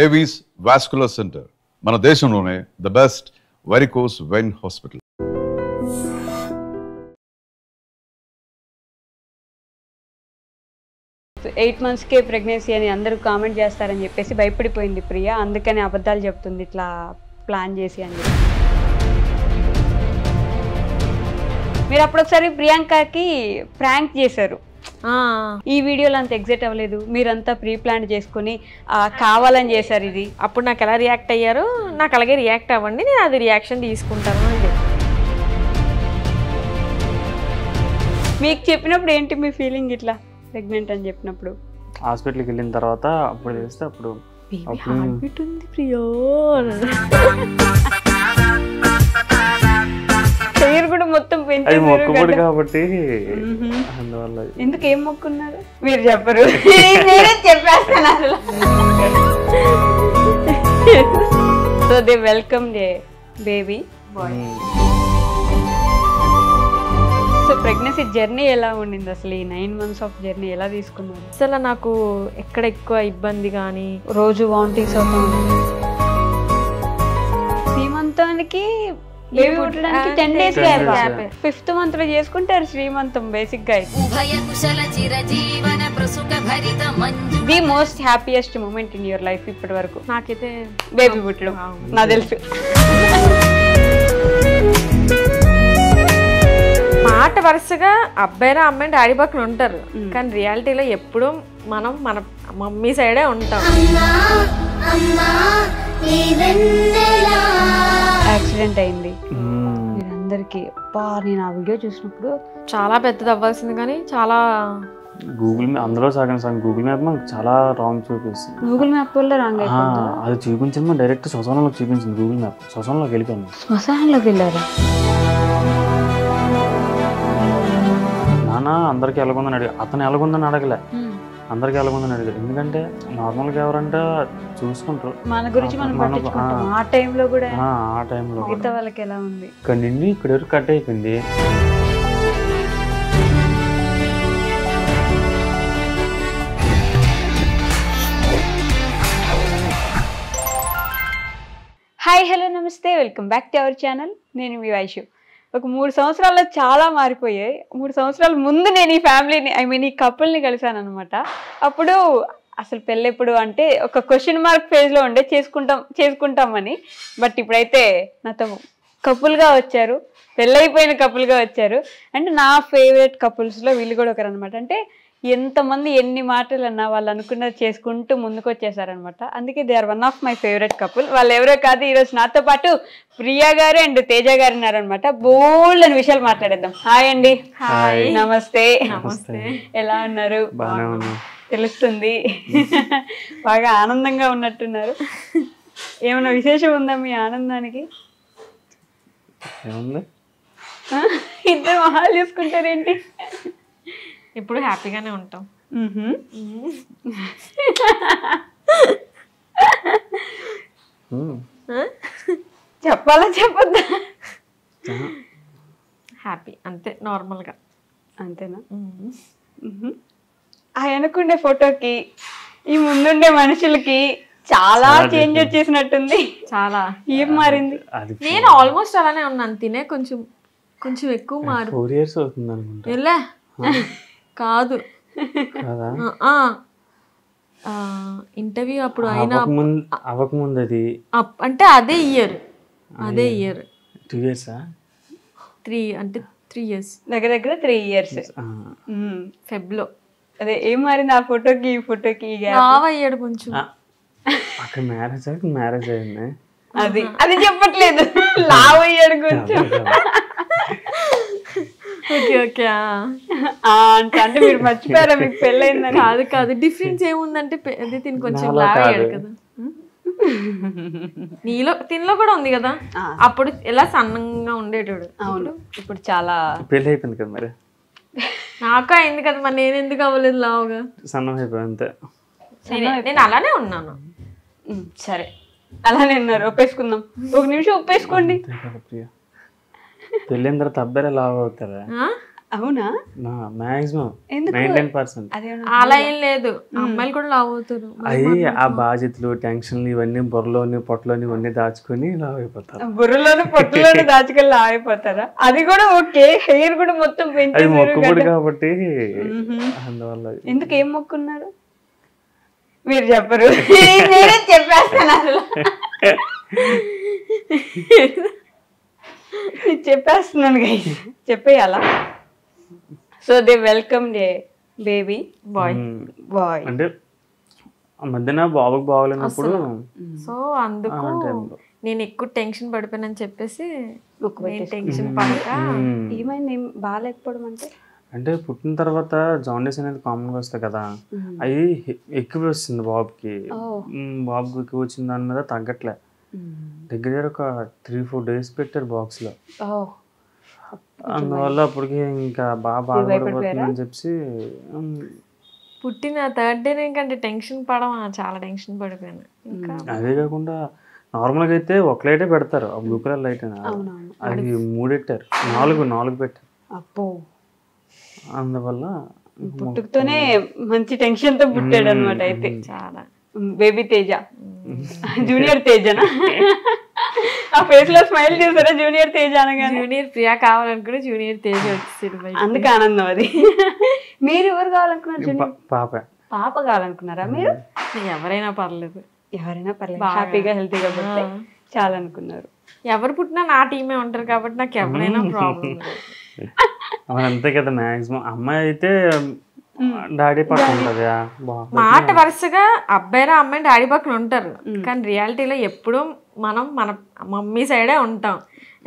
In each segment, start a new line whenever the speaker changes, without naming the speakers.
Avis vascular center మన దేశంలోనే the best varicose vein hospital.
Eight మంత్స్కే ప్రెగ్నెన్సీ అని అందరూ కామెంట్ చేస్తారని చెప్పేసి భయపడిపోయింది ప్రియ. అందుకని అబద్ధాలు చెప్తుంది ఇట్లా ప్లాన్ చేసి అని చెప్పి. మీరు అప్పుడు ఒకసారి ప్రియాంకకి ప్రాంక్ చేశారు. ఈ వీడియోలో అంత ఎగ్జైట్ అవ్వలేదు, మీరంతా ప్రీ ప్లాన్ చేసుకుని కావాలని చేశారు ఇది.
అప్పుడు నాకు ఎలా రియాక్ట్ అయ్యారో నాకు అలాగే రియాక్ట్ అవ్వండి, నేను అది రియాక్షన్ తీసుకుంటాను అని చెప్పి.
మీకు చెప్పినప్పుడు ఏంటి మీ ఫీలింగ్ ఇట్లా ప్రెగ్నెంట్ అని చెప్పినప్పుడు?
హాస్పిటల్కి వెళ్ళిన తర్వాత అప్పుడు తెలిస్తే అప్పుడు
ఉంది ప్రియో
పేరు కూడా మొత్తం
మొక్కుబడి కాబట్టి అందువల్ల.
ఎందుకు ఏం మొక్కున్నారు మీరు చెప్పరు, నేనే చెప్పేస్తాను. So they welcome the baby bye. So pregnancy journey ఎలా ఉండింది అసలు? ఈ 9 months ఆఫ్ జర్నీ ఎలా తీసుకున్నారు?
అసలు నాకు ఎక్కడ ఎక్కువ ఇబ్బంది కానీ
రోజు వామిటింగ్స్ అవుతుంది. శ్రీమంతానికి బేబీ పుట్టడానికి 10 days గ్యాప్. 5th month లో చేసుకుంటారు శ్రీమంతం బేసిక్ గా. The most happiest moment in your life ఇప్పటి వరకు?
నాకైతే
బేబీ పుట్టడం నాకు తెలుసు.
మాట వరుసగా అబ్బాయినా అమ్మాయి డాడీ పక్కన ఉంటారు, కానీ రియాలిటీలో ఎప్పుడూ మనం మన మమ్మీ సైడే ఉంటాం.
యాక్సిడెంట్ అయింది మీరందరికి. నేను ఆ వీడియో చూసినప్పుడు
చాలా పెద్దది అవ్వాల్సింది, కానీ చాలా
గూగుల్ మ్యాప్ అందులో సగం గూగుల్ మ్యాప్ మనకు చాలా రాంగ్ చూపిస్తుంది.
గూగుల్ మ్యాప్ వల్ల రాంగ్ అయిపోయింది.
అది చూపించింది డైరెక్ట్ శ్మశానంలోకి చూపించింది గూగుల్ మ్యాప్. శ్మశానంలోకి వెళ్ళిపోయింది.
శ్మశానంలోకి వెళ్ళారా?
నాన్న అందరికి ఎలాగుందని అడిగా, అతను ఎలాగుందని అడగలే, అందరికి ఎలాగుందని అడిగారు. ఎందుకంటే నార్మల్గా ఎవరంటే చూసుకుంటారు
మన గురించి మనం పట్టించుకుంటాం. ఆ టైంలో కూడా
ఆ టైంలో
మిగతా వాళ్ళకి ఎలా ఉంది?
ఇక్కడ నుండి ఇక్కడ వరకు కట్ అయిపోయింది.
హాయ్ హలో నమస్తే, welcome back to our channel. నేను మీ వైషు. ఒక 3 సంవత్సరాల్లో చాలా మారిపోయాయి. 3 సంవత్సరాల ముందు నేను ఈ ఫ్యామిలీని ఈ కపుల్ని కలిసాను అనమాట. అప్పుడు అసలు పెళ్ళెప్పుడు అంటే ఒక క్వశ్చన్ మార్క్ ఫేజ్లో ఉండే, చేసుకుంటామని. బట్ ఇప్పుడైతే నాతో కపుల్గా వచ్చారు, పెళ్ళైపోయిన కపుల్గా వచ్చారు. అంటే నా ఫేవరెట్ కపుల్స్లో వీళ్ళు కూడా ఒకరు అనమాట. అంటే ఎంతమంది ఎన్ని మాటలు అన్నా వాళ్ళు అనుకున్నది చేసుకుంటూ ముందుకు వచ్చేసారనమాట. అందుకే they are one of my favourite couple. వాళ్ళు ఎవరో కాదు, ఈరోజు నాతో పాటు ప్రియా గారు అండ్ తేజ గారు ఉన్నారనమాట. బోల్డ్ అని విషయాలు మాట్లాడేద్దాం. హాయ్ అండి.
హాయ్.
నమస్తే.
నమస్తే.
ఎలా ఉన్నారు? తెలుస్తుంది, బాగా ఆనందంగా ఉన్నట్టున్నారు. ఏమైనా విశేషం ఉందా మీ ఆనందానికి? ఇద్దరు మొహాలు చూసుకుంటారేంటి?
ఇప్పుడు హ్యాపీగానే ఉంటాం.
చెప్పాలా చెప్పొద్దా?
హ్యాపీ అంతే, నార్మల్గా.
అంతేనా? ఆయనకుండే ఫోటోకి ఈ ముందుండే మనుషులకి చాలా చేంజ్ వచ్చేసినట్టుంది.
చాలా.
ఏం మారింది?
నేను ఆల్మోస్ట్ అలానే ఉన్నాను, తినే కొంచెం ఎక్కువ మారు.
4 years అవుతుంది అనుకుంటా.
కాదు, ఇంటర్వ్యూ అప్పుడు అయినా
అవ్వకముందు అది
అంటే అదే ఇయర్
2 years
3 years
దగ్గర 3 years
ఫెబ్లో.
అదే ఏం మారింది ఆ ఫోటోకి ఈ ఫోటోకి?
లావ్ అయ్యాడు కొంచెం.
అక్కడ మ్యారేజ్ అయింది.
అది చెప్పట్లేదు, లావ్ అయ్యాడు కొంచెం.
ఓకే
అంటే మీరు మర్చిపోయారా మీకు పెళ్ళయిందని?
కాదు, డిఫరెన్స్ ఏముందంటే అది తిని కొంచెం లావ్ అయ్యాడు కదా. తినలో కూడా ఉంది కదా, అప్పుడు ఎలా సన్నంగా ఉండేటోడు.
అవును, ఇప్పుడు చాలా
పెళ్ళి అయిపోయింది కదా. మరి
నాకు అయింది కదా, మరి నేను ఎందుకు అవ్వలేదు లావుగా?
సన్నం అయిపోయి అంతే.
నేను అలానే ఉన్నాను.
సరే, అలానే ఉన్నారు, ఒప్పేసుకుందాం. 1 నిమిషం ఒప్పేసుకోండి.
పెళ్ళిన తర్వాత అబ్బాయి లావ్ అవుతారా?
అవునా?
మాక్సిమం
ఎందుకు?
99%.
అలా ఏం లేదు, అమ్మాయిలు కూడా లావ్ అవుతారు.
అవి ఆ బాధ్యతలు టెన్షన్లు ఇవన్నీ బుర్రలోని పొట్టలోని ఇవన్నీ దాచుకొని లావ్ అయిపోతారు.
బుర్రలోని పొట్టులోని దాచుకెళ్ళి అయిపోతారా? అది కూడా ఓకే, హెయిర్ కూడా మొత్తం
అది
పెంచేసారు
మొక్కుబడి
కదా.
కాబట్టి అందువల్ల.
ఎందుకు ఏం మొక్కున్నారు మీరు చెప్పరు? నేనే చెప్పేస్తాను అసలు. చెప్పేస్తున్నాను గైస్, చెప్పేయాలా? So they welcome the baby boy.
అంటే ఆ మధ్యన బాబుకి బాగోలేనప్పుడు
సో అందుకు నేను ఎక్కువ టెన్షన్ పడిపోయానని చెప్పేసి
మొక్కు
టెన్షన్ పడక.
ఏమైంది? ఏం బాగాలేకపోవడం అంటే
అంటే పుట్టిన తర్వాత జాండీస్ అనేది కామన్గా వస్తాయి కదా, అవి ఎక్కువ వస్తుంది బాబుకి. బాబుకి ఎక్కువ వచ్చిన దాని మీద తగ్గట్లే. దగ్గర ఒక 3-4 days పెట్టారు బాక్స్లో. అందువల్ల అప్పటికి ఇంకా బాగా బాధపడిపోతుందని చెప్పి
పుట్టిన 3rd day కంటే టెన్షన్ చాలా టెన్షన్ పడిపోయాను. ఇంకా
అదే కాకుండా నార్మల్గా అయితే ఒక లైటే పెడతారు, ఆ బ్లూ కలర్ లైట్ అని. అది 3 పెట్టారు, 4 పెట్టారు.
అప్పో,
అందువల్ల
పుట్టుకతోనే మంచి టెన్షన్ తో పుట్టాడు అనమాట. అయితే
చాలా
బేబీ తేజ, జూనియర్ తేజనా? ఆ ఫేస్ లో స్మైల్ చూసారా జూనియర్ తేజ అనగానే?
జూనియర్ ప్రియా కావాలనుకుంటే జూనియర్ తేజ వచ్చేది,
అందుకు ఆనందం అది. మీరు ఎవరు కావాలనుకున్నారు? పాప కావాలనుకున్నారా మీరు?
ఎవరైనా పర్లేదు,
ఎవరైనా పర్లేదు, హ్యాపీగా హెల్తీగా పుట్టితే చాలా అనుకున్నారు.
ఎవరు పుట్టినా నా టీమే ఉంటారు కాబట్టి నాకు ఎవరైనా ప్రాబ్లం లేదు.
అంతే కదా. మాక్సిమం అమ్మాయి అయితే డాడీ పక్కన ఉంటది.
మాట వరుసగా అబ్బాయి అమ్మాయి డాడీ పక్కన ఉంటారు, కానీ రియాలిటీలో ఎప్పుడూ మనం మన మమ్మీ సైడే ఉంటాం.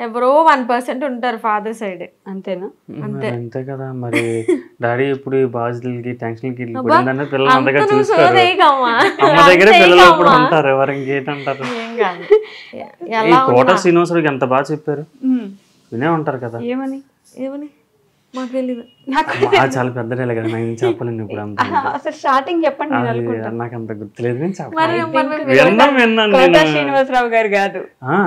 ఎవరో 1% ఉంటారు ఫాదర్ సైడ్.
అంతేనా?
అంతే కదా. మరి డాడీ ఇప్పుడు ఈ బాధ్యతలకి టెన్షన్కి పిల్లలు అంతగా చూస్తారు. అమ్మ దగ్గర పిల్లలు ఎప్పుడు ఉంటారు, ఎవరు ఇంకేంటారు. ఈ కోట శ్రీనివాసరావుకి ఎంత బాగా చెప్పారు, వినే ఉంటారు కదా.
ఏమని ఏమని మాకు తెలియదు.
చాలా పెద్ద డైలాగ్ కదా, నేను చెప్పలేను ఇప్పుడు.
అసలు స్టార్టింగ్ చెప్పండి,
నాకు అంత గుర్తులేదు.
కోట శ్రీనివాసరావు గారు కాదు,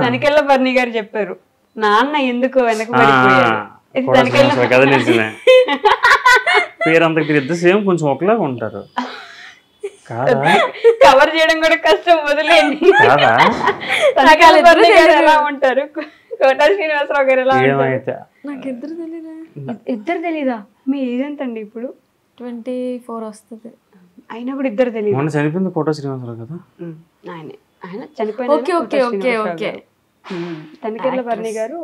తనికెళ్ళ బర్ని గారు చెప్పారు, నాన్న ఎందుకు వెనకబడిపోయారు.
కదా నిజమే. పేరు అంత ఇద్దరు సేమ్, కొంచెం ఒకలాగా ఉంటారు కాదా?
కవర్ చేయడం కూడా కష్టం, వదిలేండి.
కాదా?
ఎలా ఉంటారు, కోట శ్రీనివాసరావు గారు ఎలా ఉంటారు?
నాకు ఇద్దరు తెలీదా?
ఇద్దరు తెలీదా? మీ ఏజ్ ఎంత అండి ఇప్పుడు?
24 వస్తుంది.
అయినా కూడా ఇద్దరు తెలియదు.
మొన్న చనిపోయింది కోట శ్రీనివాసరావు కదా.
ఆయన చనిపోయిన తనికెళ్ళ బర్ని గారు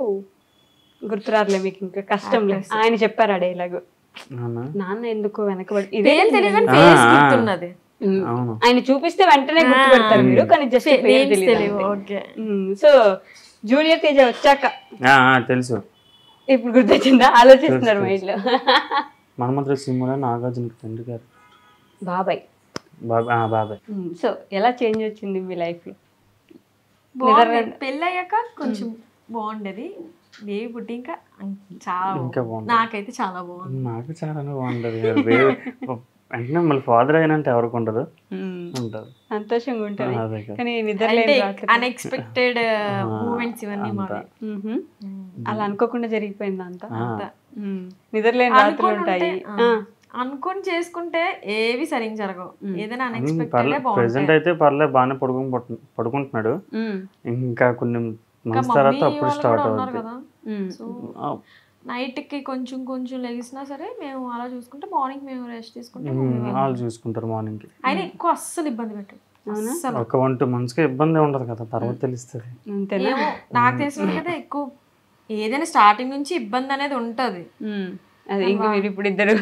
గుర్తురాదులే మీకు, ఇంకా కష్టం లేదు. ఆయన చెప్పారు ఆ డైలాగు, నాన్న ఎందుకు వెనకబడి. ఇదే
గుర్తున్నది,
ఆయన చూపిస్తే వెంటనే గుర్తుపెడతారు మీరు, కానీ జస్ట్ తెలియదు. సో జూనియర్ తేజ వచ్చాక
తెలుసు.
ఇప్పుడు గుర్తొచ్చిందా? ఆలోచిస్తున్నారు మైండ్ లో.
మనమంత్రి సినిమాలో నాగార్జున తండ్రి గారు
బాబాయ్.
బాబాయ్.
సో ఎలా చేంజ్ వచ్చింది మీ లైఫ్ లో?
పెళ్ళయ్యాక కొంచెం బాగుండేది, బేబీ పుట్టి ఇంకా బాగుంది. నాకైతే చాలా బాగుంది.
నాకు చాలా బాగుంటది. అంటే మళ్ళీ ఫాదర్ అయినంటే ఎవరికి ఉండదు, ఉంటది, సంతోషంగా
ఉంటుంది. కానీ
అన్ఎక్స్పెక్టెడ్ మూమెంట్స్ ఇవన్నీ
అలా అనుకోకుండా జరిగిపోయింది అంతా. నిద్రలేని రాత్రులు ఉంటాయి.
అనుకొని చేసుకుంటే ఏవి సరిగ్గా జరగవు, ఏదైనా అన్ఎక్స్పెక్టెడ్.
ప్రెసెంట్ అయితే పర్లేదు, బాగానే పడుకుంటున్నాడు. ఇంకా కొన్ని మంత్స్ తర్వాత అప్పుడు స్టార్ట్ అవుతుంది.
నైట్ కి కొంచెం కొంచెం లెగిసినా సరే మేము అలా చూసుకుంటే, మార్నింగ్ మేము రెస్ట్ తీసుకుంటాం,
వాళ్ళు చూసుకుంటారు మార్నింగ్ కి.
ఆయన ఎక్కువ అస్సలు ఇబ్బంది పెట్టారు.
ఒక 1-2 months కి ఇబ్బంది ఉండదు కదా, తర్వాత తెలుస్తుంది.
నాకు తెలిసిన కదా, ఎక్కువ ఏదైనా స్టార్టింగ్ నుంచి ఇబ్బంది అనేది ఉంటది.
అదే ఇంకా మీరు ఇప్పుడు ఇద్దరు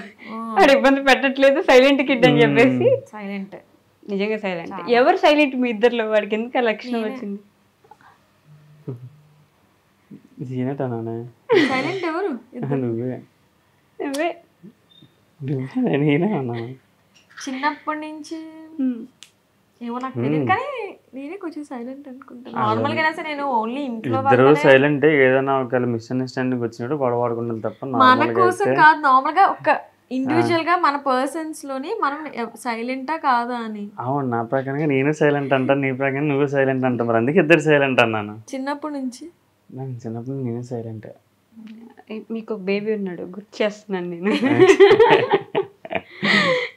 వాడు ఇబ్బంది పెట్టట్లేదు, సైలెంట్ కిడ్ అని చెప్పేసి.
సైలెంట్,
నిజంగా సైలెంట్. ఎవరు సైలెంట్ మీ ఇద్దరులో? వాడికి ఎందుకు ఆ లక్షణం వచ్చింది?
సైలెంట్ ఎవరు? చిన్నప్పటి నుంచి ఏమో నాకు తెలియదు, కానీ నేనే కొంచెం సైలెంట్ అనుకుంటాను. నార్మల్ గా నేను ఓన్లీ ఇంట్లో
సైలెంట్. ఏదైనా ఒక మిస్అండర్స్టాండింగ్ వచ్చినట్టు గొడవ ఆడుకుంటాం తప్ప
మన కోసం కాదు. నార్మల్ గా ఒక ఇండివిజువల్ గా మన పర్సన్స్ లోని మనం సైలెంటా కాదా అని.
అవును, నా ప్రకారంగా నేను సైలెంట్ అంటాను, నీ ప్రకారం నువ్వు సైలెంట్ అంటావు. మరి అందుకే ఇద్దరు సైలెంట్ అన్నాను.
చిన్నప్పటి నుంచి
చిన్నప్పుడు నేనే సైలెంట్.
మీకు బేబీ ఉన్నాడు, గుర్తు చేస్తున్నాను నేను.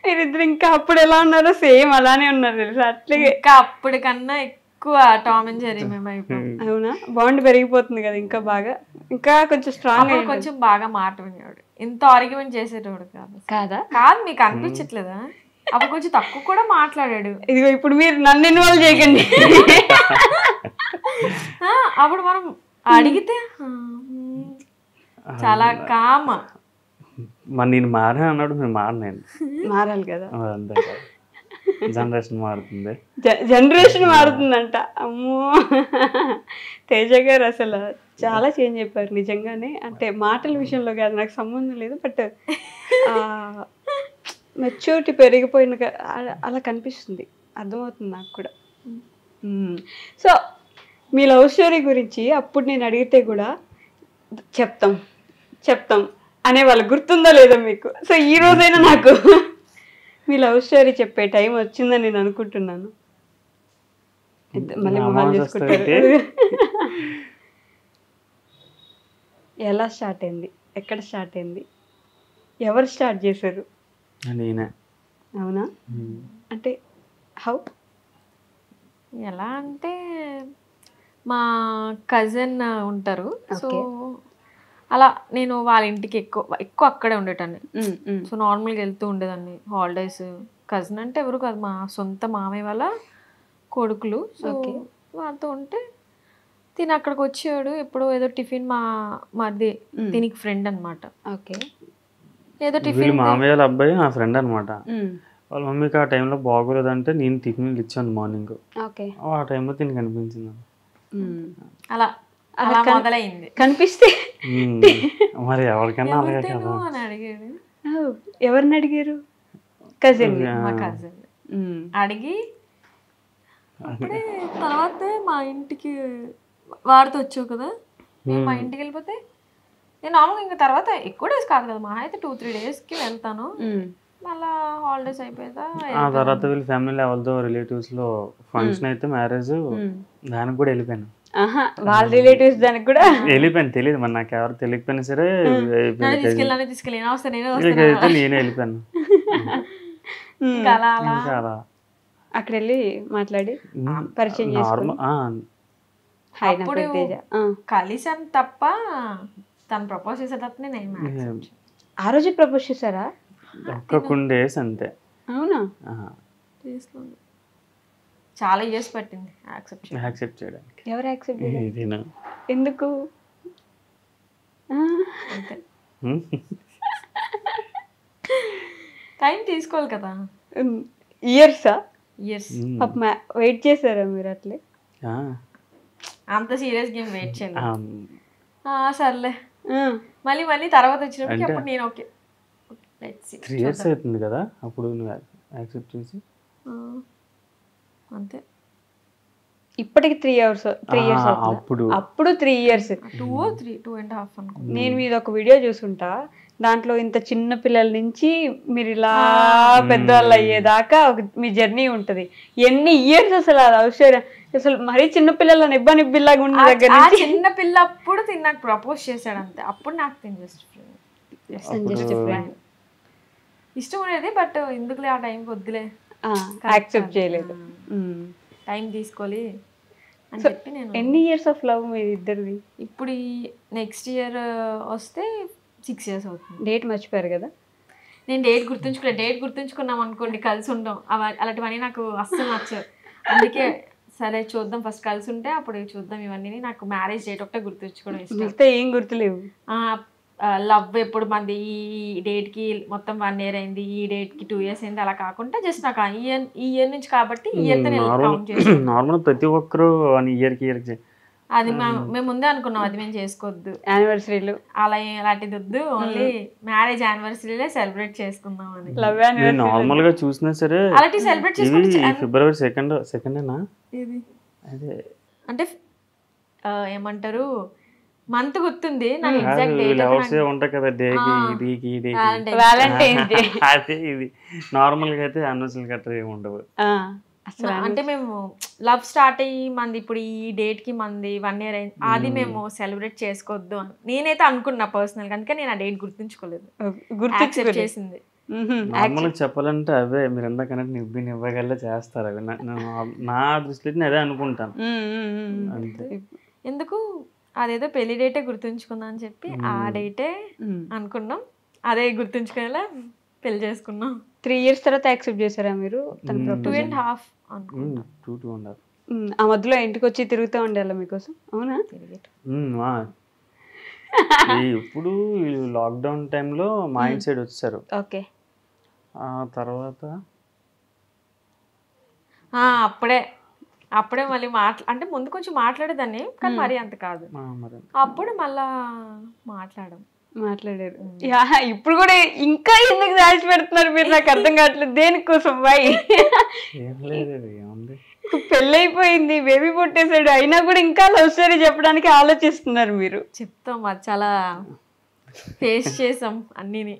మీరిద్దరు ఇంకా అప్పుడు ఎలా ఉన్నారో సేమ్ అలానే ఉన్నారు తెలుసా, అట్లే.
ఇంకా అప్పటికన్నా ఎక్కువ టామ్ అండ్ జెర్రీ మేము అయిపోయాం.
అవునా, బాండ్ పెరిగిపోతుంది కదా ఇంకా బాగా, ఇంకా కొంచెం స్ట్రాంగ్
అప్పుడు కొంచెం బాగా మాట వినేవాడు, ఇంత ఆర్గ్యుమెంట్ చేసేటోడు కాదు.
కాదా?
కాదు, మీకు అనిపించట్లేదా? అప్పుడు కొంచెం తక్కువ కూడా మాట్లాడాడు.
ఇదిగో ఇప్పుడు మీరు నన్ను ఇన్వాల్వ్ చేయకండి.
అప్పుడు మనం అడిగితే చాలా కామ.
మరి నేను మారా అన్నాడు, నేను మారనండి.
మారాలి కదా,
అంతే కదా, జనరేషన్ మారుతుంది.
జనరేషన్ మారుతుందంట. అమ్మో, తేజ గారు అసలు చాలా చేంజ్ అయిపోయారు నిజంగానే. అంటే మాటల విషయంలో కాదు, నాకు సంబంధం లేదు, బట్ మెచ్యూరిటీ పెరిగిపోయిన అలా కనిపిస్తుంది, అర్థమవుతుంది నాకు కూడా. సో మీ లవ్ స్టోరీ గురించి అప్పుడు నేను అడిగితే కూడా చెప్తాం అనేవాళ్ళు, గుర్తుందో లేదో మీకు? సో ఈ రోజైనా నాకు మీ లవ్ స్టోరీ చెప్పే టైం వచ్చిందని నేను అనుకుంటున్నాను. మళ్ళీ మొహాలు చేసుకుంటారు. ఎలా స్టార్ట్ అయింది, ఎక్కడ స్టార్ట్ అయింది, ఎవరు స్టార్ట్ చేశారు?
నేనే.
అవునా? అంటే హౌ?
ఎలా అంటే మా కజిన్ ఉంటారు, సో అలా నేను వాళ్ళ ఇంటికి ఎక్కువ అక్కడే ఉండేటాన్ని. సో నార్మల్గా వెళ్తూ ఉండేదాన్ని హాలిడేస్. కజిన్ అంటే ఎవరు కాదు, మా సొంత మామయ్య వాళ్ళ కొడుకులు. సో వాళ్ళతో ఉంటే తిని అక్కడికి వచ్చాడు. ఎప్పుడో ఏదో టిఫిన్, మాది దీనికి ఫ్రెండ్ అనమాట.
ఓకే,
ఏదో టిఫిన్,
మామయ్య వాళ్ళ అబ్బాయి నా ఫ్రెండ్ అనమాట. వాళ్ళ మమ్మీకి ఆ టైంలో బాగోలేదంటే నేను టిఫిన్లు ఇచ్చాను మార్నింగ్.
ఓకే,
ఆ టైంలో తిని కనిపించింది.
అలా అలా మొదలైంది.
కనిపిస్తే
మరి ఎవరికైనా అలాగే కదా
అని అడిగాడు.
ఎవరిని అడిగారు? కజిన్.
మా కజిన్ అడిగి అప్పుడే తర్వాత మా ఇంటికి వాడితో వచ్చావు కదా, మా ఇంటికి వెళ్ళిపోతే నేను నార్మల్గా ఇంకా తర్వాత ఎక్కువ డేస్ కాదు కదా, మా అయితే 2-3 డేస్కి వెళ్తాను. మళ్ళా హాలిడేస్ అయిపోయిందా,
ఆ తర్వాత వీళ్ళ ఫ్యామిలీ వాళ్ళతో రిలేటివ్స్ లో ఫంక్షన్ అయితే మ్యారేజ్, దానికి కూడా వెళ్ళిపోయాను.
వాళ్ళ రిలేటివ్స్ దానికి కూడా
వెళ్ళిపోయాను. తెలియదు మరి, నాకు ఎవరు తెలియకపోయినా సరే అయితే నేనే వెళ్ళిపోయాను.
అక్కడ వెళ్ళి మాట్లాడి పరిచయం చేసుకుని
కలిసాను తప్ప తను ప్రపోజ్ చేసే తప్ప నేను
ఆ రోజు ప్రపోజ్ చేశారా?
ఒక్క 2 days అంతే.
అవునా?
చాలా ఇయర్స్ పట్టింది
యాక్సెప్ట్ చేయడానికి.
ఎవరు యాక్సెప్ట్ చేయలేదు? ఎందుకు?
టైం తీసుకోవాలి కదా.
ఇయర్సా?
ఇయర్స్
వెయిట్ చేశారా మీరు? అట్లే
అంత సీరియస్ గేమ్ వెయిట్ చేయలేదు. సర్లే మళ్ళీ తర్వాత వచ్చినప్పుడు అప్పుడు నేను ఓకే
3 years అవుతుంది కదా అప్పుడు నువ్వు యాక్సెప్ట్ చేసి.
అంతే.
ఇప్పటికి 3 years అప్పుడు 3 years
2.5 అనుకో.
నేను మీద ఒక వీడియో చూసుంటా, దాంట్లో ఇంత చిన్న పిల్లల నుంచి మీరు ఇలా పెద్దవాళ్ళు అయ్యేదాకా మీ జర్నీ ఉంటది. ఎన్ని ఇయర్స్ అసలు అది అవసరం, అసలు మరీ చిన్న పిల్లలని నిబ్బిల్లాగా ఉన్న దగ్గర నుంచి
చిన్న పిల్ల అప్పుడు నాకు ప్రపోజ్ చేశాడు అంతే. అప్పుడు నాకు ఇష్టం ఉండేది, బట్ ఎందుకులే ఆ టైంకి వద్దులే
యాక్సెప్ట్ చేయలేదు.
టైం తీసుకోవాలి అని చెప్పి నేను.
ఎన్ని ఇయర్స్ ఆఫ్ లవ్ మీ ఇద్దరిది?
ఇప్పుడు నెక్స్ట్ ఇయర్ వస్తే 6 years అవుతుంది.
డేట్ మర్చిపోయారు కదా?
నేను డేట్ గుర్తుంచుకున్నాం అనుకోండి కలిసి ఉంటాం, అలాంటివన్నీ నాకు అస్సలు నచ్చవు. అందుకే సరే చూద్దాం, ఫస్ట్ కలిసి ఉంటే అప్పుడు చూద్దాం ఇవన్నీ. నాకు మ్యారేజ్ డేట్ ఒకటే గుర్తుంచుకోవడం ఇష్టం.
ఏం గుర్తులేవు.
లవ్ ఎప్పుడు మంది ఈ డేట్కి మొత్తం 1 year అయింది, ఈ డేట్కి 2 years అయింది, అలా కాకుండా జస్ట్ నాకు ఈ ఇయర్ నుంచి కాబట్టి ఈ ఇయర్తో నేను కౌంట్ చేస్తాను.
నార్మల్ ప్రతి ఒక్కరు ఇయర్కి
అది మేము ముందే అనుకున్నాం, అది మేము చేసుకోవద్దు,
యానివర్సరీలు
అలాంటిది వద్దు, ఓన్లీ మ్యారేజ్ యానివర్సరీలే సెలబ్రేట్ చేసుకుందాం అని.
లవ్ యానివర్సరీ
నార్మల్ గా చూసినా సరే
అలాంటి సెలబ్రేట్ చేసుకోవచ్చు.
February 2nd అదే
అంటే ఏమంటారు మంత్ గుర్తుంది నాకు, ఎగ్జాక్ట్ డేట్
ఉంటాయి కదా, డేకి
వాలంటైన్స్ డే.
అదే ఇది నార్మల్ గా అయితే యానివర్సరీ గట్రా ఏమి ఉండవు.
అంటే మేము లవ్ స్టార్ట్ అయ్యి మంది ఇప్పుడు ఈ డేట్ కి మంది 1 year అయింది, అది మేము సెలబ్రేట్ చేసుకోవద్దు అని నేనైతే అనుకున్నా పర్సనల్ గా, అందుకే నేను ఆ డేట్ గుర్తుంచుకోలేదు. యాక్సెప్ట్ చేసింది.
నార్మల్గా చెప్పాలంటే అవే మీరు ఎంతకన్నా ఇవ్వగల చేస్తారు అవి. నా దృష్టిలో అదే అనుకుంటాను అంతే.
ఎందుకు అదేదో పెళ్లి డేటే గుర్తుంచుకుందాం అని చెప్పి ఆ డేటే అనుకున్నాం, అదే గుర్తుంచుకునేలా పెళ్లి చేసుకున్నాం.
3 years తర్వాత యాక్సెప్ట్ చేశారా మీరు?
2.5
ఆ మధ్యలో ఇంటికి వచ్చి తిరుగుతూ ఉండాలా మీకోసం? అవునా?
ఇప్పుడు లాక్డౌన్ టైంలో మా ఇంటి సైడ్ వచ్చారు.
ఓకే.
ఆ తర్వాత
అప్పుడే మళ్ళీ అంటే ముందు కొంచెం మాట్లాడేదాన్ని కానీ మరీ అంత కాదు. అప్పుడు మళ్ళా
మాట్లాడారు. ఇప్పుడు కూడా ఇంకా ఎందుకు దాచి పెడుతున్నారు మీరు? నాకు అర్థం కావట్లేదు దేనికోసం. బాయ్ పెళ్ళి అయిపోయింది, బేబీ పుట్టేసాడు, అయినా కూడా ఇంకా లవ్ స్టోరీ చెప్పడానికి ఆలోచిస్తున్నారు మీరు.
చెప్తాం, అది చాలా ఫేస్ చేసాం అన్నిని.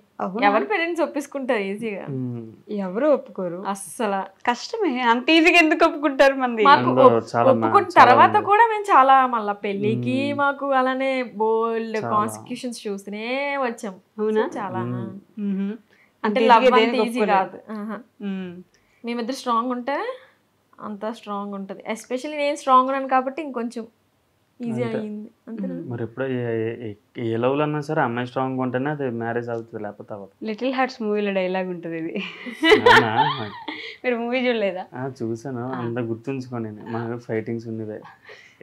ఎవరు పేరెంట్స్ ఒప్పించుకుంటారు ఈజీగా?
ఎవరు ఒప్పుకోరు
అస్సలు.
కష్టమే. అంత ఈజీగా ఎందుకు ఒప్పుకుంటారు? మంది
మాకు ఒప్పుకున్న తర్వాత కూడా మేము చాలా మళ్ళా పెళ్లికి మాకు అలానే బోల్డ్ కాన్సిక్యూషన్స్ చూస్తూనే వచ్చాం.
అవునా?
చాలా అంటే లవ్ అంత ఈజీ కాదు. మేమిద్దరు స్ట్రాంగ్ ఉంటే అంత స్ట్రాంగ్ ఉంటది. ఎస్పెషల్లీ నేను స్ట్రాంగ్ ఉన్నాను కాబట్టి ఇంకొంచెం ఈజీ అయ్యింది.
మరి ఎప్పుడో ఏ లవ్లో అన్నా సరే అమ్మాయి స్ట్రాంగ్ ఉంటేనే అది మ్యారేజ్ అవుతుంది, లేకపోతే అవ్వదు.
లిటిల్ హార్ట్స్ మూవీలో డైలాగ్ ఉంటుంది ఇది. మీరు మూవీ చూడలేదా?
చూసాను, అంత గుర్తుంచుకోండి. మాకు ఫైటింగ్స్ ఉండేవి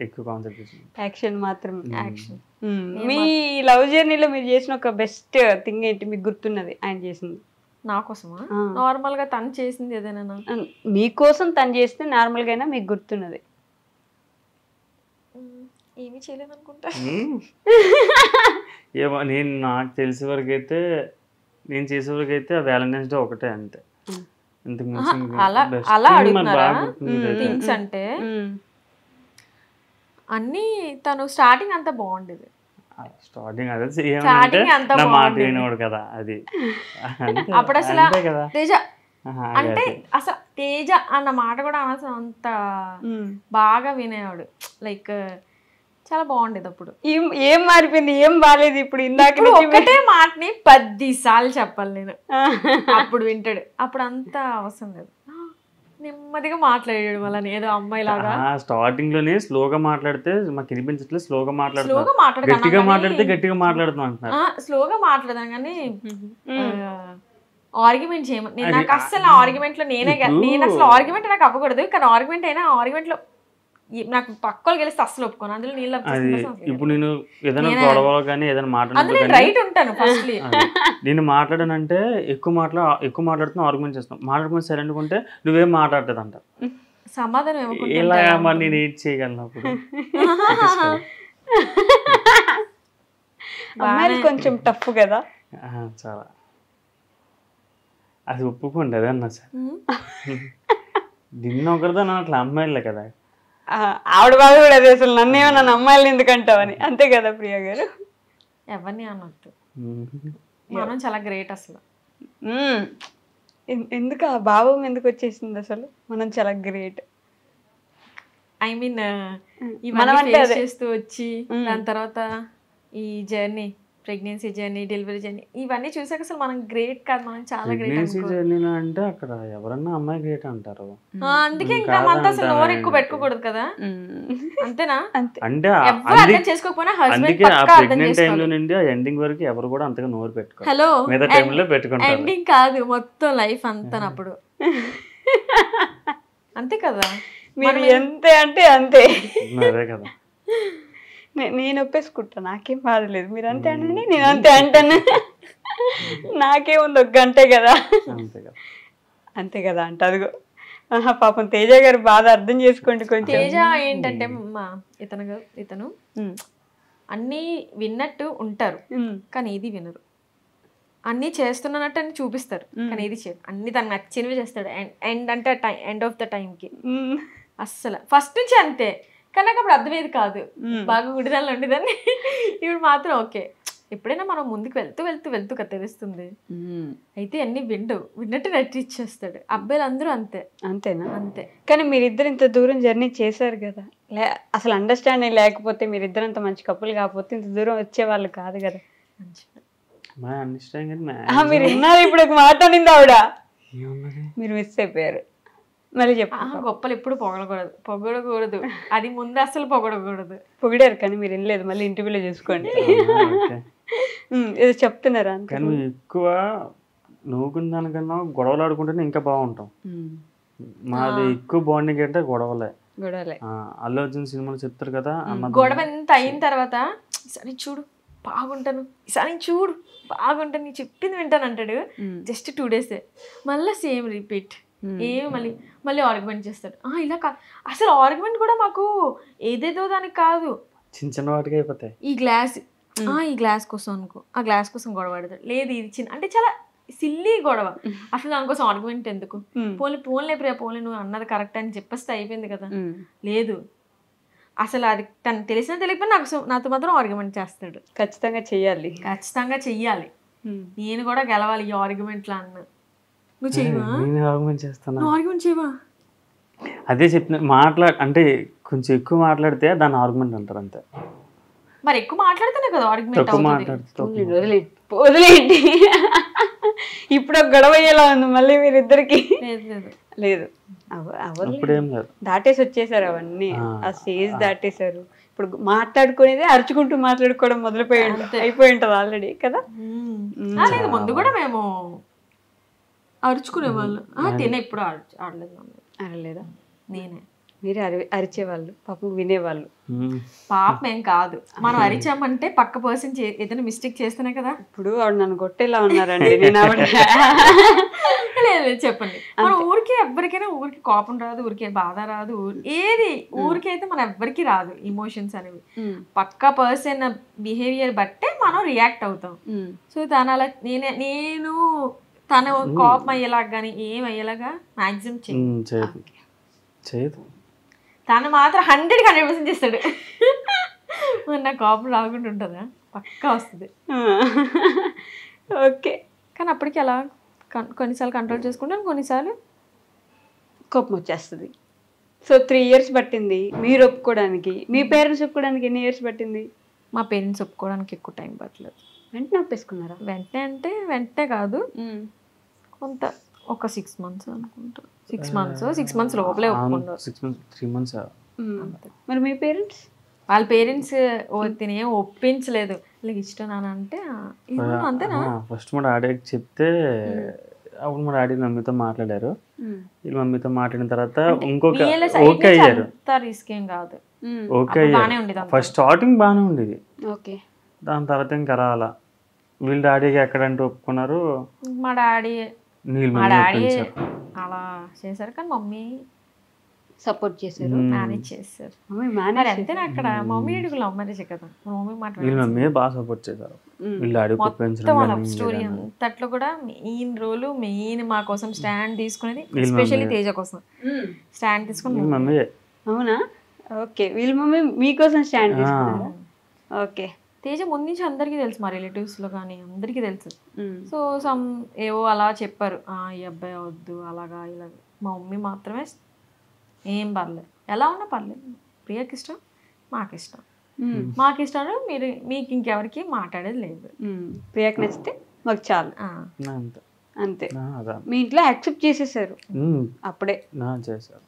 ఎక్కువ, కాన్సన్ట్రేషన్
యాక్షన్ మాత్రం. యాక్షన్. మీ లవ్ జర్నీలో మీరు చేసిన ఒక బెస్ట్ థింగ్ ఏంటి మీకు గుర్తున్నది ఆయన చేసింది?
నా కోసమా? నార్మల్ గా తను చేసింది ఏదైనా
మీకోసం తను చేస్తే నార్మల్ గా మీకు గుర్తున్నది?
ఏమీ చేయలేదు అనుకుంటా.
ఏమో నాకు తెలిసే వరకు అయితే నేను చేసే వరకు అయితే వ్యాలంటైన్స్ డే ఒకటే అంతే.
అలా అడుగుతున్నారా థింగ్స్ అంటే? అన్నీ తను స్టార్టింగ్ అంతా బాగుండేది.
స్టార్టింగ్ అదే మాట వినోడు కదా అది.
అప్పుడు అసలు తేజ అంటే అసలు తేజ అన్న మాట కూడా అనవసరం, అంత బాగా వినేవాడు. లైక్ చాలా బాగుండేది అప్పుడు.
ఏం మారిపోయింది? ఏం బాగాలేదు ఇప్పుడు? ఇందాక
ఒకటే మాటని 10 సార్లు చెప్పాలి నేను, అప్పుడు వింటాడు. అప్పుడు అంత అవసరం లేదు, నెమ్మదిగా మాట్లాడాడు. మళ్ళీ ఏదో అమ్మాయి లాగా.
స్టార్టింగ్ లోనే స్లోగా మాట్లాడితే మాకు వినిపించట్లేదు, స్లోగా మాట్లాడుతున్నాం, గట్టిగా మాట్లాడితే గట్టిగా మాట్లాడుతున్నాం అంటున్నారు.
స్లోగా మాట్లాడదాం కానీ ఆర్గ్యుమెంట్ చేయమని. నాకు అసలు ఆర్గ్యుమెంట్ లో నేను అసలు ఆర్గ్యుమెంట్ నాకు అవ్వకూడదు, కానీ ఆర్గ్యుమెంట్ అయినా ఆర్గ్యుమెంట్ లో నాకు పక్కలు గెలిస్తే అస్సలు ఒప్పుకోను. అందులో నీళ్ళు
ఇప్పుడు నేను ఏదైనా గొడవ కానీ ఏదైనా మాట్లాడాను
రైట్ ఉంటాను. ఫస్ట్
నేను మాట్లాడానంటే ఎక్కువ మాట్లాడుతున్నా, ఆర్గ్యుమెంట్ చేస్తాను. మాట్లాడుకుని సైలెంట్ ఉంటే నువ్వేం మాట్లాడలేదు అంట.
సమాధానం
ఇలా మరి నేను ఏం చేయగలను అప్పుడు?
కొంచెం టఫ్ కదా
చాలా. అది ఒప్పుకోండి అదే అన్నా సార్. నిన్న ఒకరితో నా అట్లా అమ్మాయిలే కదా.
ఆవిడ బాధ కూడా అదే, అసలు నన్నేమో నన్ను అమ్మాయిలు ఎందుకంటావని. అంతే కదా ప్రియా గారు?
ఎవరిని అన్నట్టు మనం చాలా గ్రేట్ అసలు.
ఎందుకు ఆ భావం ఎందుకు వచ్చేసింది అసలు? మనం చాలా గ్రేట్.
ఐ మీన్ ఇవన్నీ ఫేస్ చేస్తూ వచ్చి దాని తర్వాత ఈ journey, pregnancy journey, delivery journey, ఇవన్నీ చూసాక అసలు మనం గ్రేట్ కాదు, మనం చాలా గ్రేట్.
అంటే అక్కడ ఎవరన్నా అమ్మాయి గ్రేట్ అంటారు.
అందుకే ఇంకా మనతో అసలు నోరు ఎక్కువ పెట్టుకోకూడదు కదా, అంతేనా?
అంటే
అర్థం చేసుకోకపోయినా హస్బెండ్ పక్కా అర్థం
నుండి ఆ ఎండింగ్ వరకు ఎవరు కూడా అంతగా నోరు పెట్టుకోరు.
హలో,
మిగతా టైంలో పెట్టుకుంటారు.
ఎండింగ్ కాదు, మొత్తం లైఫ్ అంతా అప్పుడు. అంతే కదా,
మీరు ఎంత అంటే అంతే.
అదే కదా,
నేను ఒప్పేసుకుంటా, నాకేం బాధలేదు. మీరు అంతే అనండి, నేను అంతే అంటాను. నాకేముంది, 1 గంటే కదా. అంతే కదా అంట. అదిగో పాపం తేజ గారు బాధ అర్థం చేసుకోండి కొంచెం.
తేజ ఏంటంటే ఇతను అన్నీ విన్నట్టు ఉంటారు కానీ ఏది వినరు. అన్నీ చేస్తున్నట్టు అని చూపిస్తారు కానీ ఏది చేయరు. అన్ని తనకు నచ్చినవి చేస్తాడు. ఎండ్ అంటే ఎండ్ ఆఫ్ ద టైంకి అస్సలు ఫస్ట్ నుంచి అంతే. కానీ నాకు అప్పుడు అర్థమయ్యేది కాదు, బాగా గుడిదాల్లో ఉండేదాన్ని. ఇప్పుడు మాత్రం ఓకే, ఎప్పుడైనా మనం ముందుకు వెళ్తూ వెళ్తూ వెళ్తూ తెలుస్తుంది. అయితే అన్ని విన్నట్టు నటిచ్చేస్తాడు. అబ్బాయిలు అందరూ అంతే.
అంతేనా?
అంతే.
కానీ మీరిద్దరు ఇంత దూరం జర్నీ చేశారు కదా, అసలు అండర్స్టాండింగ్ లేకపోతే మీరిద్దరు అంత మంచి కప్పులు కాకపోతే ఇంత దూరం వచ్చేవాళ్ళు కాదు కదా.
మా అండర్స్టాండింగ్
మీరు విన్నారు ఇప్పుడు ఒక మాట అనింది ఆవిడ, మీరు మిస్ అయిపోయారు. మళ్ళీ చెప్పు.
గొప్పలు ఎప్పుడు పొగడకూడదు. అది ముందు అసలు పొగడకూడదు.
పొగిడారు కానీ మీరు వినలేదు, మళ్ళీ ఇంటర్వ్యూలో చూసుకోండి. ఏదో చెప్తున్నారా?
కానీ ఎక్కువ నవ్వుకున్న దానికన్నా గొడవలు ఆడుకుంటేనే ఇంకా బాగుంటాం. మాది ఎక్కువ బాండింగ్ అంటే గొడవలే. అల్లు అర్జున్ సినిమాలు చెప్తారు కదా,
గొడవ ఎంత అయిన తర్వాత ఈసారి చూడు బాగుంటాను, ఈసారి చూడు బాగుంటాను, నీ చెప్పింది వింటాను అంటాడు. జస్ట్ 2 days మళ్ళీ సేమ్ రిపీట్. ఏమి మళ్ళీ ఆర్గ్యుమెంట్ చేస్తాడు. ఇలా అసలు ఆర్గ్యుమెంట్ కూడా మాకు ఏదేదో దానికి కాదు,
చిన్న చిన్న వాటికి అయిపోతాయి.
ఈ గ్లాస్ కోసం అనుకో, ఆ గ్లాస్ కోసం గొడవ పడతాడు. లేదు ఇది చిన్న అంటే చాలా సిల్లీ గొడవ. అసలు దానికోసం ఆర్గ్యుమెంట్ ఎందుకు? పోన్లే ప్రియా పోన్లే, నువ్వు అన్నది కరెక్ట్ అని చెప్పేస్తే అయిపోయింది కదా. లేదు, అసలు అది తను తెలిసినా తెలియకపోయినా నాతో మాత్రం ఆర్గ్యుమెంట్ చేస్తాడు.
ఖచ్చితంగా చెయ్యాలి.
నేను కూడా గెలవాలి ఈ ఆర్గ్యుమెంట్లో అన్న. నువ్వు చేయవా? ఆర్గ్యుమెంట్ చేయవా?
అదే చెప్పిన అంటే కొంచెం ఎక్కువ మాట్లాడితే దాన్ని ఆర్గ్యుమెంట్ అంటారు అంతే.
మరి ఎక్కువ మాట్లాడితేనే కదా ఆర్గ్యుమెంట్.
వదిలేండి. ఇప్పుడు గొడవ అయ్యేలా ఉంది మళ్ళీ మీరిద్దరికి. లేదు దాటేసి వచ్చేసారు అవన్నీ, ఆ స్టేజ్ దాటేశారు. ఇప్పుడు మాట్లాడుకునేది అరుచుకుంటూ మాట్లాడుకోవడం అయిపోయి ఉంటది ఆల్రెడీ కదా.
లేదు ముందు కూడా మేము అరుచుకునే వాళ్ళు. తినే ఎప్పుడు ఆడలేదా? నేనే.
మీరే అరిచేవాళ్ళు, పాపం వినేవాళ్ళు.
పాపం ఏం కాదు, మనం అరిచామంటే పక్క పర్సన్ ఏదైనా మిస్టేక్ చేస్తేనే కదా.
ఇప్పుడు ఆవిడ నన్ను కొట్టేలా ఉన్నారండి. నేను ఆవిడ
లేదు చెప్పండి. మన ఊరికి ఎవ్వరికైనా ఊరికి కోపం రాదు, ఊరికే బాధ రాదు, ఊరికైతే మన ఎవ్వరికి రాదు ఎమోషన్స్ అనేవి. పక్క పర్సన్ బిహేవియర్ బట్టే మనం రియాక్ట్ అవుతాం. సో తను అలా నేను తన కోపం అయ్యేలాగా కానీ ఏం అయ్యేలాగా మాక్సిమం చేయదు. తను మాత్రం 100% చేస్తాడు. నా కోపం రాకుండా ఉంటుందా? పక్కా వస్తుంది.
ఓకే.
కానీ అప్పటికి అలా కొన్నిసార్లు కంట్రోల్ చేసుకుంటాను, కొన్నిసార్లు
కోపం వచ్చేస్తుంది. సో 3 years పట్టింది మీరు ఒప్పుకోవడానికి. మీ పేరెంట్స్ ఒప్పుకోవడానికి ఎన్ని years పట్టింది?
మా పేరెంట్స్ ఒప్పుకోవడానికి ఎక్కువ టైం పట్టలేదు.
వెంటనే ఒప్పేసుకున్నారా?
వెంటనే అంటే వెంటనే కాదు, కొంత ఒక 6 months అనుకుంటా. 6 months లోపలే ఒప్పుకున్నారు.
3 months.
మరి మీ పేరెంట్స్?
వాళ్ళ పేరెంట్స్ తినేం ఒప్పించలేదు. ఇలా ఇష్టం నాన్న అంటే అంతేనా.
ఫస్ట్ మా డాడీకి చెప్తే అప్పుడు మా డాడీ మమ్మీతో మాట్లాడారు. వీళ్ళ మమ్మీతో మాట్లాడిన తర్వాత ఇంకొక ఓకే అయ్యారు.
రిస్క్ ఏం కాదు,
ఓకే అయ్యారు. ఫస్ట్ స్టార్టింగ్ బాగానే ఉండేది.
ఓకే.
దాని తర్వాత ఇంకా రాలా. వీళ్ళ డాడీకి ఎక్కడంటే ఒప్పుకున్నారు.
మా డాడీ అలా చేశారు, కానీ మమ్మీ
సపోర్ట్ చేశారు,
మేనేజ్ చేశారు. మరి అంతేనా అక్కడ మమ్మీ డాడీ లవ్ మ్యారేజ్ కదా.
మమ్మీ బాగా సపోర్ట్ చేశారు.
మొత్తం స్టోరీ అంతట్లో కూడా మెయిన్ రోల్ మా కోసం స్టాండ్ తీసుకునేది, ఎస్పెషల్లీ తేజ కోసం స్టాండ్ తీసుకుని
మమ్మీ.
అవునా? ఓకే. వీళ్ళ మమ్మీ మీకోసం స్టాండ్ తీసుకున్నారా? ఓకే.
తేజ ముందు నుంచి అందరికీ తెలుసు, మా రిలేటివ్స్లో కానీ అందరికీ తెలుసు. సో ఏవో అలా చెప్పారు, ఈ అబ్బాయి వద్దు అలాగా ఇలాగా. మా మమ్మీ మాత్రమే ఏం పర్లేదు, ఎలా ఉన్నా పర్లేదు, ప్రియకి ఇష్టం మాకు ఇష్టం, మాకు ఇష్టం మీకు ఇంకెవరికి మాట్లాడేది లేదు,
ప్రియకి నచ్చితే మాకు చాలు అంతే. మీ ఇంట్లో యాక్సెప్ట్ చేసేసారు అప్పుడే?
చేశారు.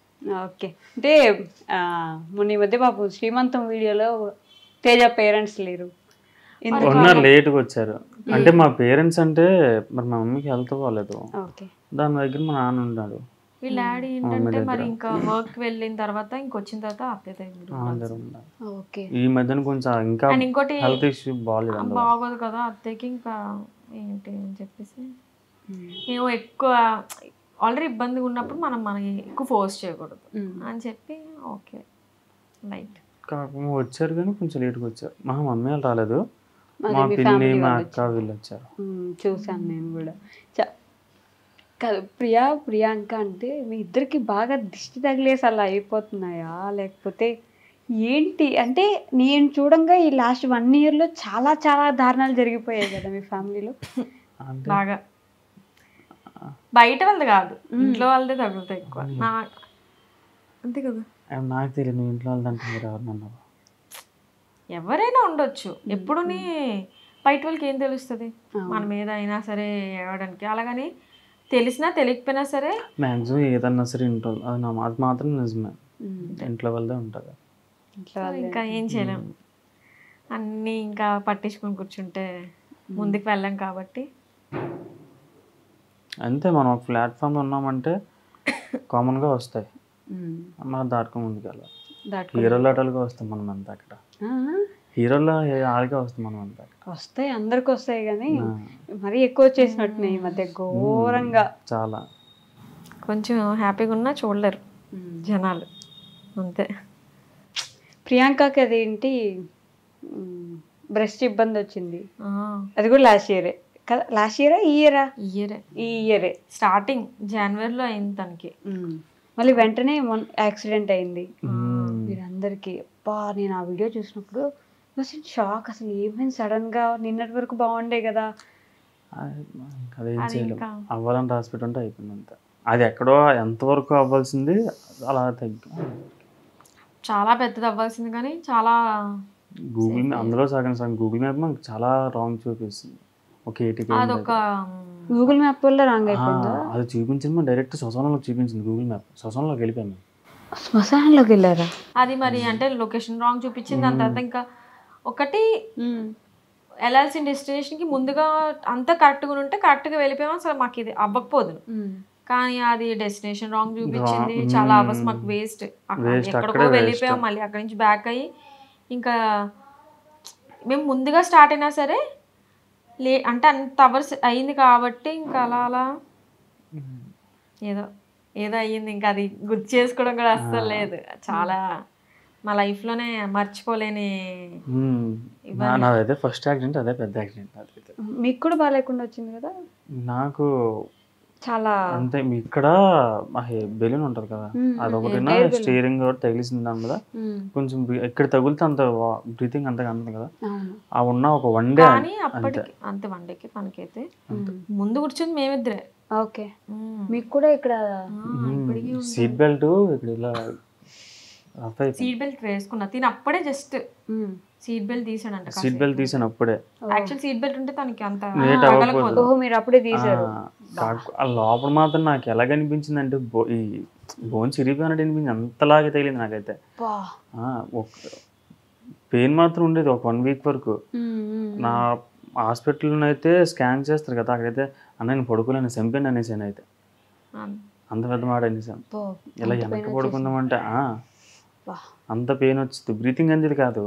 ఓకే. అంటే మొన్న ఈ మధ్య పాపం శ్రీమంతం వీడియోలో తేజ పేరెంట్స్ లేరు,
ఉన్నారు, లేట్గా వచ్చారు. అంటే మా పేరెంట్స్ అంటే మరి మా మమ్మీకి హెల్త్ బాగాలేదు, దాని దగ్గర మా నాన్న ఉన్నాడు.
వీళ్ళ డాడీ ఏంటంటే మరి ఇంకా వర్క్ వెళ్ళిన తర్వాత ఇంకొచ్చిన తర్వాత
అత్తయ్య ఈ మధ్యన కొంచెం ఇంకా ఇంకోటి హెల్త్ ఇష్యూ
బాగోదు కదా అత్తయ్యకి, ఇంకా ఏంటి అని చెప్పేసి మేము ఎక్కువ ఆల్రెడీ ఇబ్బందిగా ఉన్నప్పుడు మనకి ఎక్కువ ఫోర్స్ చేయకూడదు అని చెప్పి ఓకే లైట్
వచ్చారు. కానీ కొంచెం లేట్గా వచ్చారు. మా మమ్మీ వాళ్ళు రాలేదు, మా పిన్ని మా అక్క వీళ్ళు వచ్చారు.
చూసాను నేను కూడా. ప్రియాంక అంటే మీ ఇద్దరికి బాగా దిష్టి తగిలేసి అలా అయిపోతున్నాయా, లేకపోతే ఏంటి అంటే నేను చూడంగా ఈ లాస్ట్ 1 yearలో చాలా చాలా దారుణాలు జరిగిపోయాయి కదా మీ ఫ్యామిలీలో.
బాగా బయట వాళ్ళది కాదు, ఇంట్లో వాళ్ళదే తగులుతాయి ఎక్కువ. అంతే కదా.
నాకు తెలియదు నువ్వు ఇంట్లో వాళ్ళదంటే మీరు ఎవరినన్నా
ఎవరైనా ఉండొచ్చు, ఎప్పుడుని బయట వాళ్ళకి ఏం తెలుస్తుంది మన మీద అయినా సరే ఏడడానికి. అలాగని తెలిసినా తెలియకపోయినా సరే
మ్యాక్సిమం ఏదన్నా సరే ఇంట్లో అది మాత్రం నిజమే, ఇంట్లో వాళ్ళదే ఉంటుంది.
ఇంకా ఏం చేయలేము, అన్నీ ఇంకా పట్టించుకొని కూర్చుంటే ముందుకు వెళ్ళాం కాబట్టి
అంతే. మనం ఒక ప్లాట్ఫామ్లో ఉన్నామంటే కామన్గా వస్తాయి, మనం దాటుకొని ముందుకు వెళ్ళాలి. హీరోలు ఆటలుగా వస్తాం మనం అంతా, అక్కడ హీరోలో ఆడిగా వస్తాం మనం అంతా.
వస్తాయి, అందరికి వస్తాయి, కానీ మరీ ఎక్కువ వచ్చేసినట్టున్నాయి ఈ మధ్య ఘోరంగా.
చాలా
కొంచెం హ్యాపీగా ఉన్నా చూడలేరు జనాలు, అంతే.
ప్రియాంకకి అదేంటి బ్రెస్ట్ ఇబ్బంది వచ్చింది, అది కూడా లాస్ట్ ఇయరే కదా. లాస్ట్ ఇయరా ఈ ఇయరే
స్టార్టింగ్ జనవరిలో అయింది తనకి.
మళ్ళీ వెంటనే యాక్సిడెంట్ అయింది మీరందరికీ. అబ్బా నేను ఆ వీడియో చూసినప్పుడు షాక్, అసలు ఏమైంది సడన్ గా, నిన్నటి వరకు బాగుండే కదా.
అదేం చేయలేం, అవ్వాలని హాస్పిటల్ ఉంటే అయిపోయింది అంతా. అది ఎక్కడో ఎంతవరకు అవ్వాల్సింది అలా తగ్గి
చాలా పెద్దది అవ్వాల్సింది, కానీ చాలా
గూగుల్ అందులో సగం గూగుల్ మ్యాప్ మనకు చాలా రాంగ్ చూపిస్తుంది. ఒక 80
అదొక
గూగుల్ మ్యాప్ వల్ల రాంగ్ అయిపోయిందా?
అది చూపించింది డైరెక్ట్ శ్మశానంలోకి చూపించింది గూగుల్ మ్యాప్. శ్మశానంలోకి వెళ్ళిపోయాము.
శ్మశానంలోకి వెళ్ళారా?
అది మరి అంటే లొకేషన్ రాంగ్ చూపించింది. దాని తర్వాత ఇంకా ఒకటి వెళ్ళాల్సిన డెస్టినేషన్కి ముందుగా అంతా కరెక్ట్గా ఉంటే కరెక్ట్గా వెళ్ళిపోయాము, అసలు మాకు ఇది అవ్వకపోదు. కానీ అది డెస్టినేషన్ రాంగ్ చూపించింది, చాలా అవర్స్ మాకు వేస్ట్. ఎక్కడికో వెళ్ళిపోయాం, మళ్ళీ అక్కడి నుంచి బ్యాక్ అయ్యి ఇంకా మేము ముందుగా స్టార్ట్ అయినా సరే అంటే అంత అవర్స్ అయింది కాబట్టి ఇంకా అలా ఏదో ఏదో అయ్యింది. ఇంకా అది గుర్తు చేసుకోవడం కూడా అస్సలు లేదు. చాలా మా లైఫ్లోనే మర్చిపోలేని.
నాదైతే ఫస్ట్ యాక్సిడెంట్, అదే పెద్ద యాక్సిడెంట్.
మీకు కూడా బాగాలేకుండా వచ్చింది కదా?
నాకు
చాలా
అంటే ఇక్కడ బెలూన్ ఉంటుంది కదా, అదొకటి స్టీరింగ్ ఒకటి తగిలిసింది. దాని మీద కొంచెం ఎక్కడ తగిలితే అంత బ్రీతింగ్ అంతగా అందుతుంది కదా, ఆ ఉన్న ఒక 1 డే
అంతే. 1 డేకి తనకైతే ముందు కూర్చొని మేమిద్దరే.
ఓకే, మీకు కూడా ఇక్కడ
సీట్ బెల్ట్ ఇక్కడ ఇలా
సీట్ బెల్ట్ వేసుకున్నా. తిని అప్పుడే జస్ట్ సీట్ బెల్ట్ తీసాడంట.
సీట్ బెల్ట్ తీసాను అప్పుడే.
యాక్చువల్ సీట్ బెల్ట్ ఉంటే తనకి అంత
మీరు అప్పుడే తీసారు.
లోపల మాత్రం నాకు ఎలా కనిపించింది అంటే ఈ బోన్ చిరిగిపోయినట్టు అనిపించింది, అంతలాగే తగిలింది నాకైతే. పెయిన్ మాత్రం ఉండేది ఒక 1 వీక్ వరకు. నా హాస్పిటల్లో అయితే స్కాన్ చేస్తారు కదా, అక్కడైతే అన్న నేను పడుకోలేను, చంపాను అనేసాను. అయితే అంత పెద్ద మాట అనేసాను. ఇలా వెనక పడుకుందామంటే అంత పెయిన్ వచ్చింది, బ్రీతింగ్ అనేది కాదు.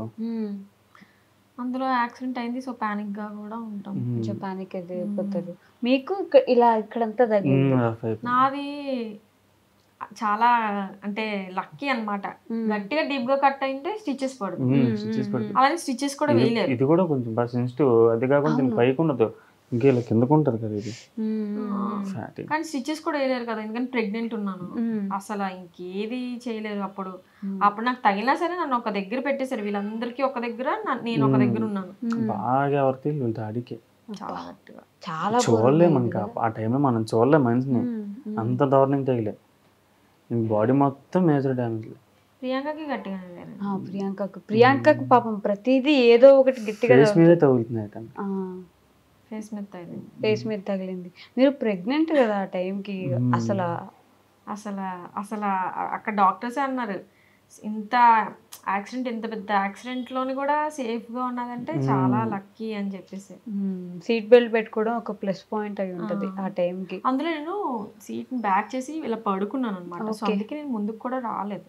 అందులో యాక్సిడెంట్ అయింది, సో పానిక్ గా కూడా ఉంటాం.
కొంచెం పానిక్ అయిపోతారు. మీకు ఇలా ఇక్కడంతా తగ్గింది.
నాది చాలా అంటే లక్కీ అన్నమాట. గట్టిగా డీప్ గా కట్ అయితే స్టిచెస్ పడుతుంది, అలానే స్టిచెస్ కూడా వేయలేదు.
ఇది కూడా కొంచెం బాగా సెన్సిటివ్, అది కాకుండా పైకి ఉండదు, ఇంకా ఇలా కిందకు ఉంటుంది కదా ఇది.
కానీ స్టిచెస్ కూడా వేయలేరు కదా, ఎందుకంటే ప్రెగ్నెంట్ ఉన్నాను. అసలు ఇంకేది చేయలేరు. అప్పుడు నాకు తగిలినా సరే నన్ను ఒక దగ్గర పెట్టేశారు. వీళ్ళందరికీ ఒక దగ్గర, నేను ఒక దగ్గర ఉన్నాను.
బాగా ఎవరికి దాడికి
చాలా గట్టిగా,
చాలా
చూడలేము ఇంకా ఆ టైంలో, మనం చూడలేము మనిషిని, అంత దారుణం తగిలే. బాడీ మొత్తం మేజర్ డ్యామేజ్.
ప్రియాంకకి గట్టిగానే.
ప్రియాంకకి పాపం ప్రతిదీ ఏదో ఒకటి గట్టిగా
ఫేస్ మీదే తగులుతుంది.
ఫేస్
మీద తగిలింది. మీరు ప్రెగ్నెంట్ కదా ఆ టైంకి. అసలు
అక్కడ డాక్టర్సే అన్నారు, ఇంత యాక్సిడెంట్, ఇంత పెద్ద యాక్సిడెంట్ లోని కూడా సేఫ్ గా ఉన్నదంటే చాలా లక్కీ అని చెప్పేసి.
సీట్ బెల్ట్ పెట్టుకోవడం ఒక ప్లస్ పాయింట్ అయి ఉంటది ఆ టైంకి.
అందులో నేను సీట్ బ్యాక్ చేసి ఇలా పడుకున్నాను అనమాట. సో అందుకే నేను ముందుకు కూడా రాలేదు,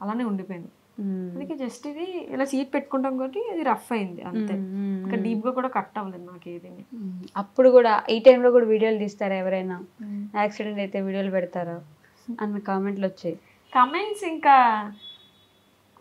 అలానే ఉండిపోయాను. అందుకే జస్ట్ ఇది ఇలా సీట్ పెట్టుకుంటాం కాబట్టి ఇది రఫ్ అయింది అంతే. ఇంకా డీప్ గా కూడా కట్ అవ్వలేదు నాకు ఏది.
అప్పుడు కూడా ఈ టైంలో కూడా వీడియోలు తీస్తారా ఎవరైనా? యాక్సిడెంట్ అయితే వీడియోలు పెడతారా అన్న కామెంట్లు వచ్చాయి.
కమెంట్స్ ఇంకా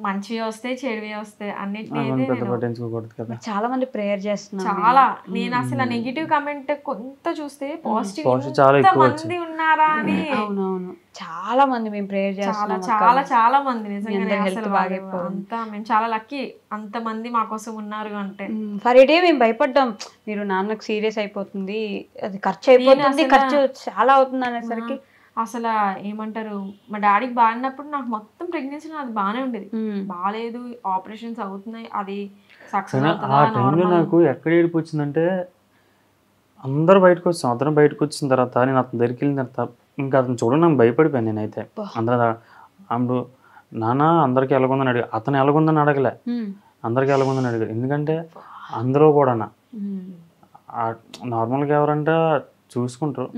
మంచివి వస్తాయి చెడువి వస్తాయి అన్నిటిని అయితే
పెద్ద
నేను
పట్టించుకోకూడదు కదా.
చాలా మంది ప్రేయర్ చేస్తున్నారు.
చాలా నేను అసలు నెగిటివ్ కమెంట్ కొంత చూస్తే
Positive
పాజిటివ్
చాలా ఎక్కువ
మంది ఉన్నారా అని
అవునవును, చాలా మంది మేము ప్రేయర్
చాలా
చేస్తున్నాం.
చాలా చాలా మంది నిజంగా
అందరి health
అసలు
బాగా అయిపోవాలి.
అంతా మేము చాలా లక్కీ అంత మంది మా కోసం ఉన్నారు అంటే.
ఫర్ ఏ డే మేము భయపడ్డాం, మీరు నాన్నకు సీరియస్ అయిపోతుంది, అది ఖర్చు అయిపోతుంది, ఖర్చు చాలా అవుతుంది అనేసరికి
అసలు ఏమంటారు మా డాడీకి బాగున్నప్పుడు నాకు మొత్తం ప్రెగ్నెన్సీ అది బాగానే ఉండేది. బాగాలేదు ఆపరేషన్స్ అవుతున్నాయి అది సక్సెస్
ఆ టైంలో నాకు ఎక్కడ ఏడుపు వచ్చిందంటే అందరూ బయటకు వచ్చాం, అతను బయటకు వచ్చిన తర్వాత నేను అతని దగ్గరికి వెళ్ళిన తర్వాత ఇంకా అతను చూడండి నాకు భయపడిపోయాను నేనైతే. అందరూ అప్పుడు నాన్న అందరికీ ఎలాగుందని అడిగా, అతను ఎలాగుందని అడగలే, అందరికీ ఎలాగుందని అడిగారు. ఎందుకంటే అందరూ కూడా నార్మల్గా ఎవరంటే చూసుకుంటారు,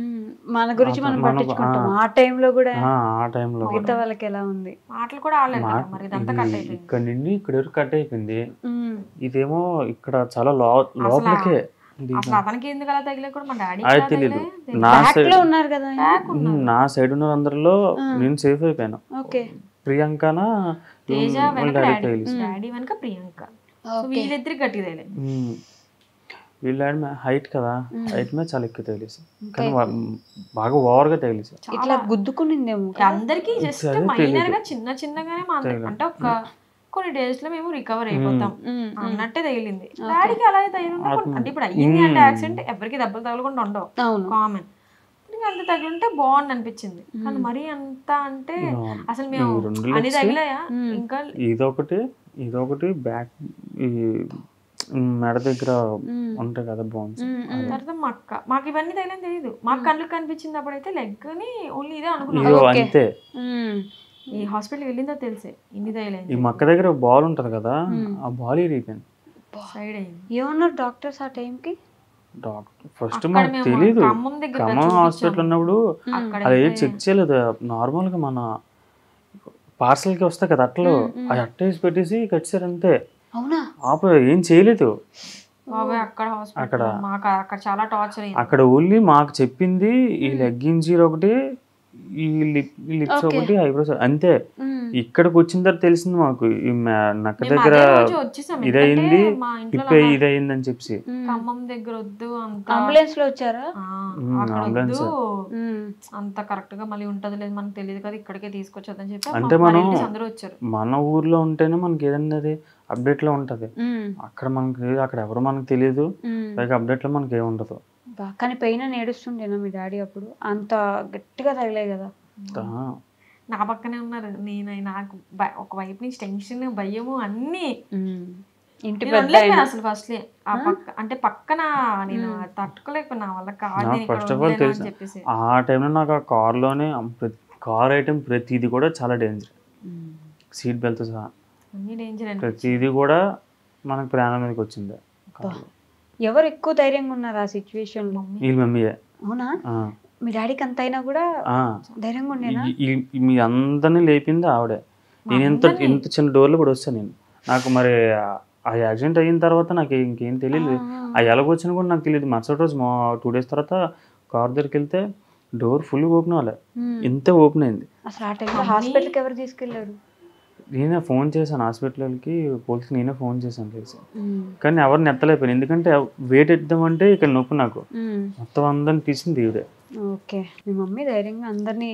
మన గురించి మనం పట్టించుకుంటాం. ఆ టైంలో కూడా
ఆ టైంలో
మిగతా వాళ్ళకి ఎలా ఉంది,
మాటలు కూడా ఆడలేదు మరి ఇదంతా కట్ అయిపోయింది.
ఇక్కడ నుండి ఇక్కడ వరకు కట్ అయిపోయింది, ఇదేమో ఇక్కడ చాలా లోపలికే.
అసలు అతనికి ఎందుకు అలా తగిలే కూడా మా డాడీ
అది తెలియదు.
ఉన్నారు కదా,
నా సైడ్ ఉన్న అందరిలో నేను సేఫ్ అయిపోయాను.
ఓకే,
ప్రియాంకనా
తేజ వెనక డాడీ వెనక ప్రియాంక, వీళ్ళిద్దరికి గట్టి తగిలే.
వీళ్ళ హైట్ కదా, హైట్ మీద చాలా ఎక్కువ తగిలేసి, కానీ బాగా ఓవర్ గా తగిలేసి
ఇట్లా గుద్దుకునిందేమో.
అందరికి జస్ట్ మైనర్ గా చిన్న చిన్నగానే అంటే ఒక కొన్ని డేస్ లో మేము రికవర్ అయిపోతాం అన్నట్టే తగిలింది. డాడీకి అలాగే తగిలి అంటే ఇప్పుడు అయ్యింది అంటే యాక్సిడెంట్ ఎవరికి దెబ్బలు తగలకుండా ఉండవు, కామన్. అంత తగిలింటే బాగుంది అనిపించింది, కానీ మరీ అంత అంటే అసలు మేము అన్ని తగిలాయా. ఇంకా
ఇదొకటి బ్యాక్ ఈ మెడ దగ్గర ఉంటాయి కదా బోన్స్.
తర్వాత మాకు ఇవన్నీ తగిలని తెలియదు, మాకు కళ్ళకి కనిపించింది అప్పుడైతే లెగ్ అని ఓన్లీ ఇదే అనుకున్నాం.
అంతే
ఈ హాస్పిటల్ వెళ్ళిందో తెలిసే ఇన్ని తగిలేదు.
ఈ మక్క దగ్గర బాల్ ఉంటది కదా, ఆ బాల్ ఇరిగిపోయింది,
సైడ్ అయింది.
ఏమన్నారు డాక్టర్స్ ఆ టైంకి?
డాక్టర్ ఫస్ట్ మాకు తెలీదు, ఖమ్మం హాస్పిటల్ ఉన్నప్పుడు అది చెక్ చేయలేదు. నార్మల్ గా మన పార్సల్ కి వస్తాయి కదా అట్లు, అది అట్ట వేసి పెట్టేసి కట్టారు అంతే.
అవునా?
ఏం చేయలేదు అక్కడ. ఓన్లీ మాకు చెప్పింది ఈ లెగ్ ఇంజరీ ఒకటి, ఈ లిప్స్ ఒకటి, ఐబ్రోస్ అంతే. ఇక్కడికి వచ్చిన తర్వాత తెలిసింది మాకు ఈ నక్క దగ్గర ఇదయింది, హిప్ ఇదయింది అని చెప్పి.
ఖమ్మం దగ్గర వద్దు,
అంబులెన్స్ లో వచ్చారా?
అంబులెన్స్
అంత కరెక్ట్ గా మళ్ళీ ఉంటది లేదు మనకు తెలియదు కదా, ఇక్కడికే తీసుకొచ్చని చెప్పి
అంటే మనం మన ఊర్లో ఉంటేనే మనకి ఏదన్నా అప్డేట్ లో ఉంటది, అక్కడ మనకి అక్కడ ఎవరు మనకు తెలియదు, పైగా అప్డేట్ లో మనకి ఏముండదు.
కానీ పెయిన్ ఏడుస్తుండేనా మీ డాడీ అప్పుడు? అంత గట్టిగా తగిలే కదా.
నా పక్కనే ఉన్నారు, నేను నాకు ఒక వైపు నుంచి టెన్షన్ భయము అన్ని
ఇంటి
అసలు ఫస్ట్ ఆ పక్క అంటే పక్కన నేను తట్టుకోలేకపోయినా వాళ్ళ కార్ చెప్పేసి.
ఆ టైంలో నాకు ఆ కార్ లోనే కార్ ఐటమ్ ప్రతిది కూడా చాలా డేంజర్, సీట్ బెల్ట్ సహా
అన్ని డేంజర్,
ప్రతిది కూడా మనకు ప్రాణం మీదకి వచ్చింది.
ఎవరు ఎక్కువ ధైర్యంగా ఉన్నారు ఆ సిచ్యువేషన్ లో?
వీళ్ళ మమ్మీయే.
అవునా? మీ డాడీకి అంత అయినా కూడా ధైర్యంగా ఉండేనా?
మీ అందరినీ లేపింది ఆవిడే. నేను ఇంత చిన్న డోర్లో కూడా వస్తాను నేను. నాకు మరి ఆ యాక్సిడెంట్ అయిన తర్వాత నాకు ఇంకేం తెలియదు, ఆ ఎలాగొచ్చినా కూడా నాకు తెలియదు. మరుసటి రోజు 2 days తర్వాత కార్ దగ్గరికి వెళ్తే డోర్ ఫుల్ ఓపెన్ అవ్వలే, ఇంతే ఓపెన్ అయింది.
అసలు ఆ టైంలో హాస్పిటల్కి ఎవరు తీసుకెళ్లారు?
నేనే ఫోన్ చేశాను హాస్పిటల్కి, పోలీసుకి నేనే ఫోన్ చేశాను చేసి, కానీ ఎవరిని ఎత్తలేకపోయాను. ఎందుకంటే వెయిట్ ఎత్తామంటే ఇక్కడ నొప్పి, నాకు మొత్తం అందరిని తీసింది ఈవిడే.
ఓకే, మీ మమ్మీ ధైర్యంగా అందరినీ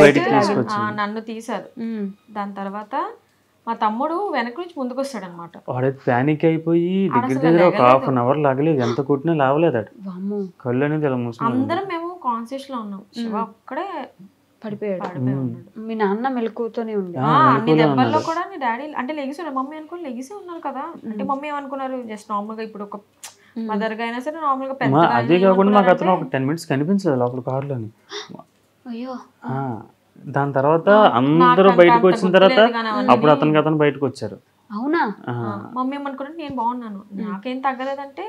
బయటకు తీసుకొచ్చింది.
నన్ను తీశారు. దాని తర్వాత మా తమ్ముడు వెనక నుంచి ముందుకు వస్తాడు అనమాట.
వాడైతే ప్యానిక్ అయిపోయి దగ్గర ఒక 1/2 hour లాగలేదు, ఎంత కొట్టినా లావలేదు. కళ్ళు అనేది ఇలా మూసుకున్నాడు.
అందరం మేము కాన్షియస్ లో ఉన్నాం, శివ ఒక్కడే
పడిపోయాడు. మీ నాన్న మెలకుతోనే ఉండే.
అన్ని దెబ్బల్లో కూడా మీ డాడీ అంటే లెగిసాడు, మమ్మీ అనుకుని లెగిసే ఉన్నారు కదా. అంటే మమ్మీ ఏమనుకున్నారు, జస్ట్ నార్మల్ గా ఇప్పుడు ఒక మదర్ గా అయినా సరే నార్మల్ గా పెద్ద.
అదే కాకుండా నాకు అతను ఒక 10 minutes కనిపించలేదు లోపల కారులోని. దాని తర్వాత అందరూ బయటకు వచ్చిన తర్వాత అప్పుడు అతను బయటకు వచ్చారు.
అవునా?
మమ్మీ ఏమనుకున్నాను, నేను బాగున్నాను, నాకేం తగ్గలేదంటే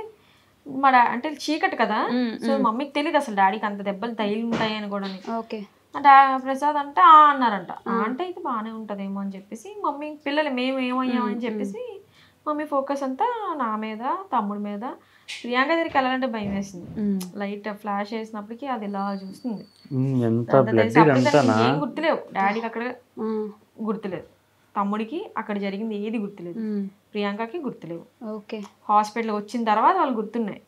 మా అంటే చీకటి కదా, సో మమ్మీకి తెలియదు అసలు డాడీకి అంత దెబ్బలు తగిలి ఉంటాయి అని కూడా. ప్రసాద్ అంటే అన్నారంట, అంటే అయితే బాగానే ఉంటదేమో అని చెప్పేసి మమ్మీ పిల్లలు మేము ఏమయ్యామని చెప్పేసి మమ్మీ ఫోకస్ అంతా నా మీద, తమ్ముడి మీద. ప్రియాంక దగ్గరికి వెళ్ళాలంటే భయం వేసింది, లైట్ ఫ్లాష్ వేసినప్పటికీ అది ఇలా చూస్తుంది. ఏం గుర్తులేవు డాడీకి, అక్కడ గుర్తులేదు. తమ్ముడికి అక్కడ జరిగింది ఏది గుర్తులేదు, ప్రియాంకకి గుర్తులేవు.
ఓకే.
హాస్పిటల్ వచ్చిన తర్వాత వాళ్ళు గుర్తున్నాయి.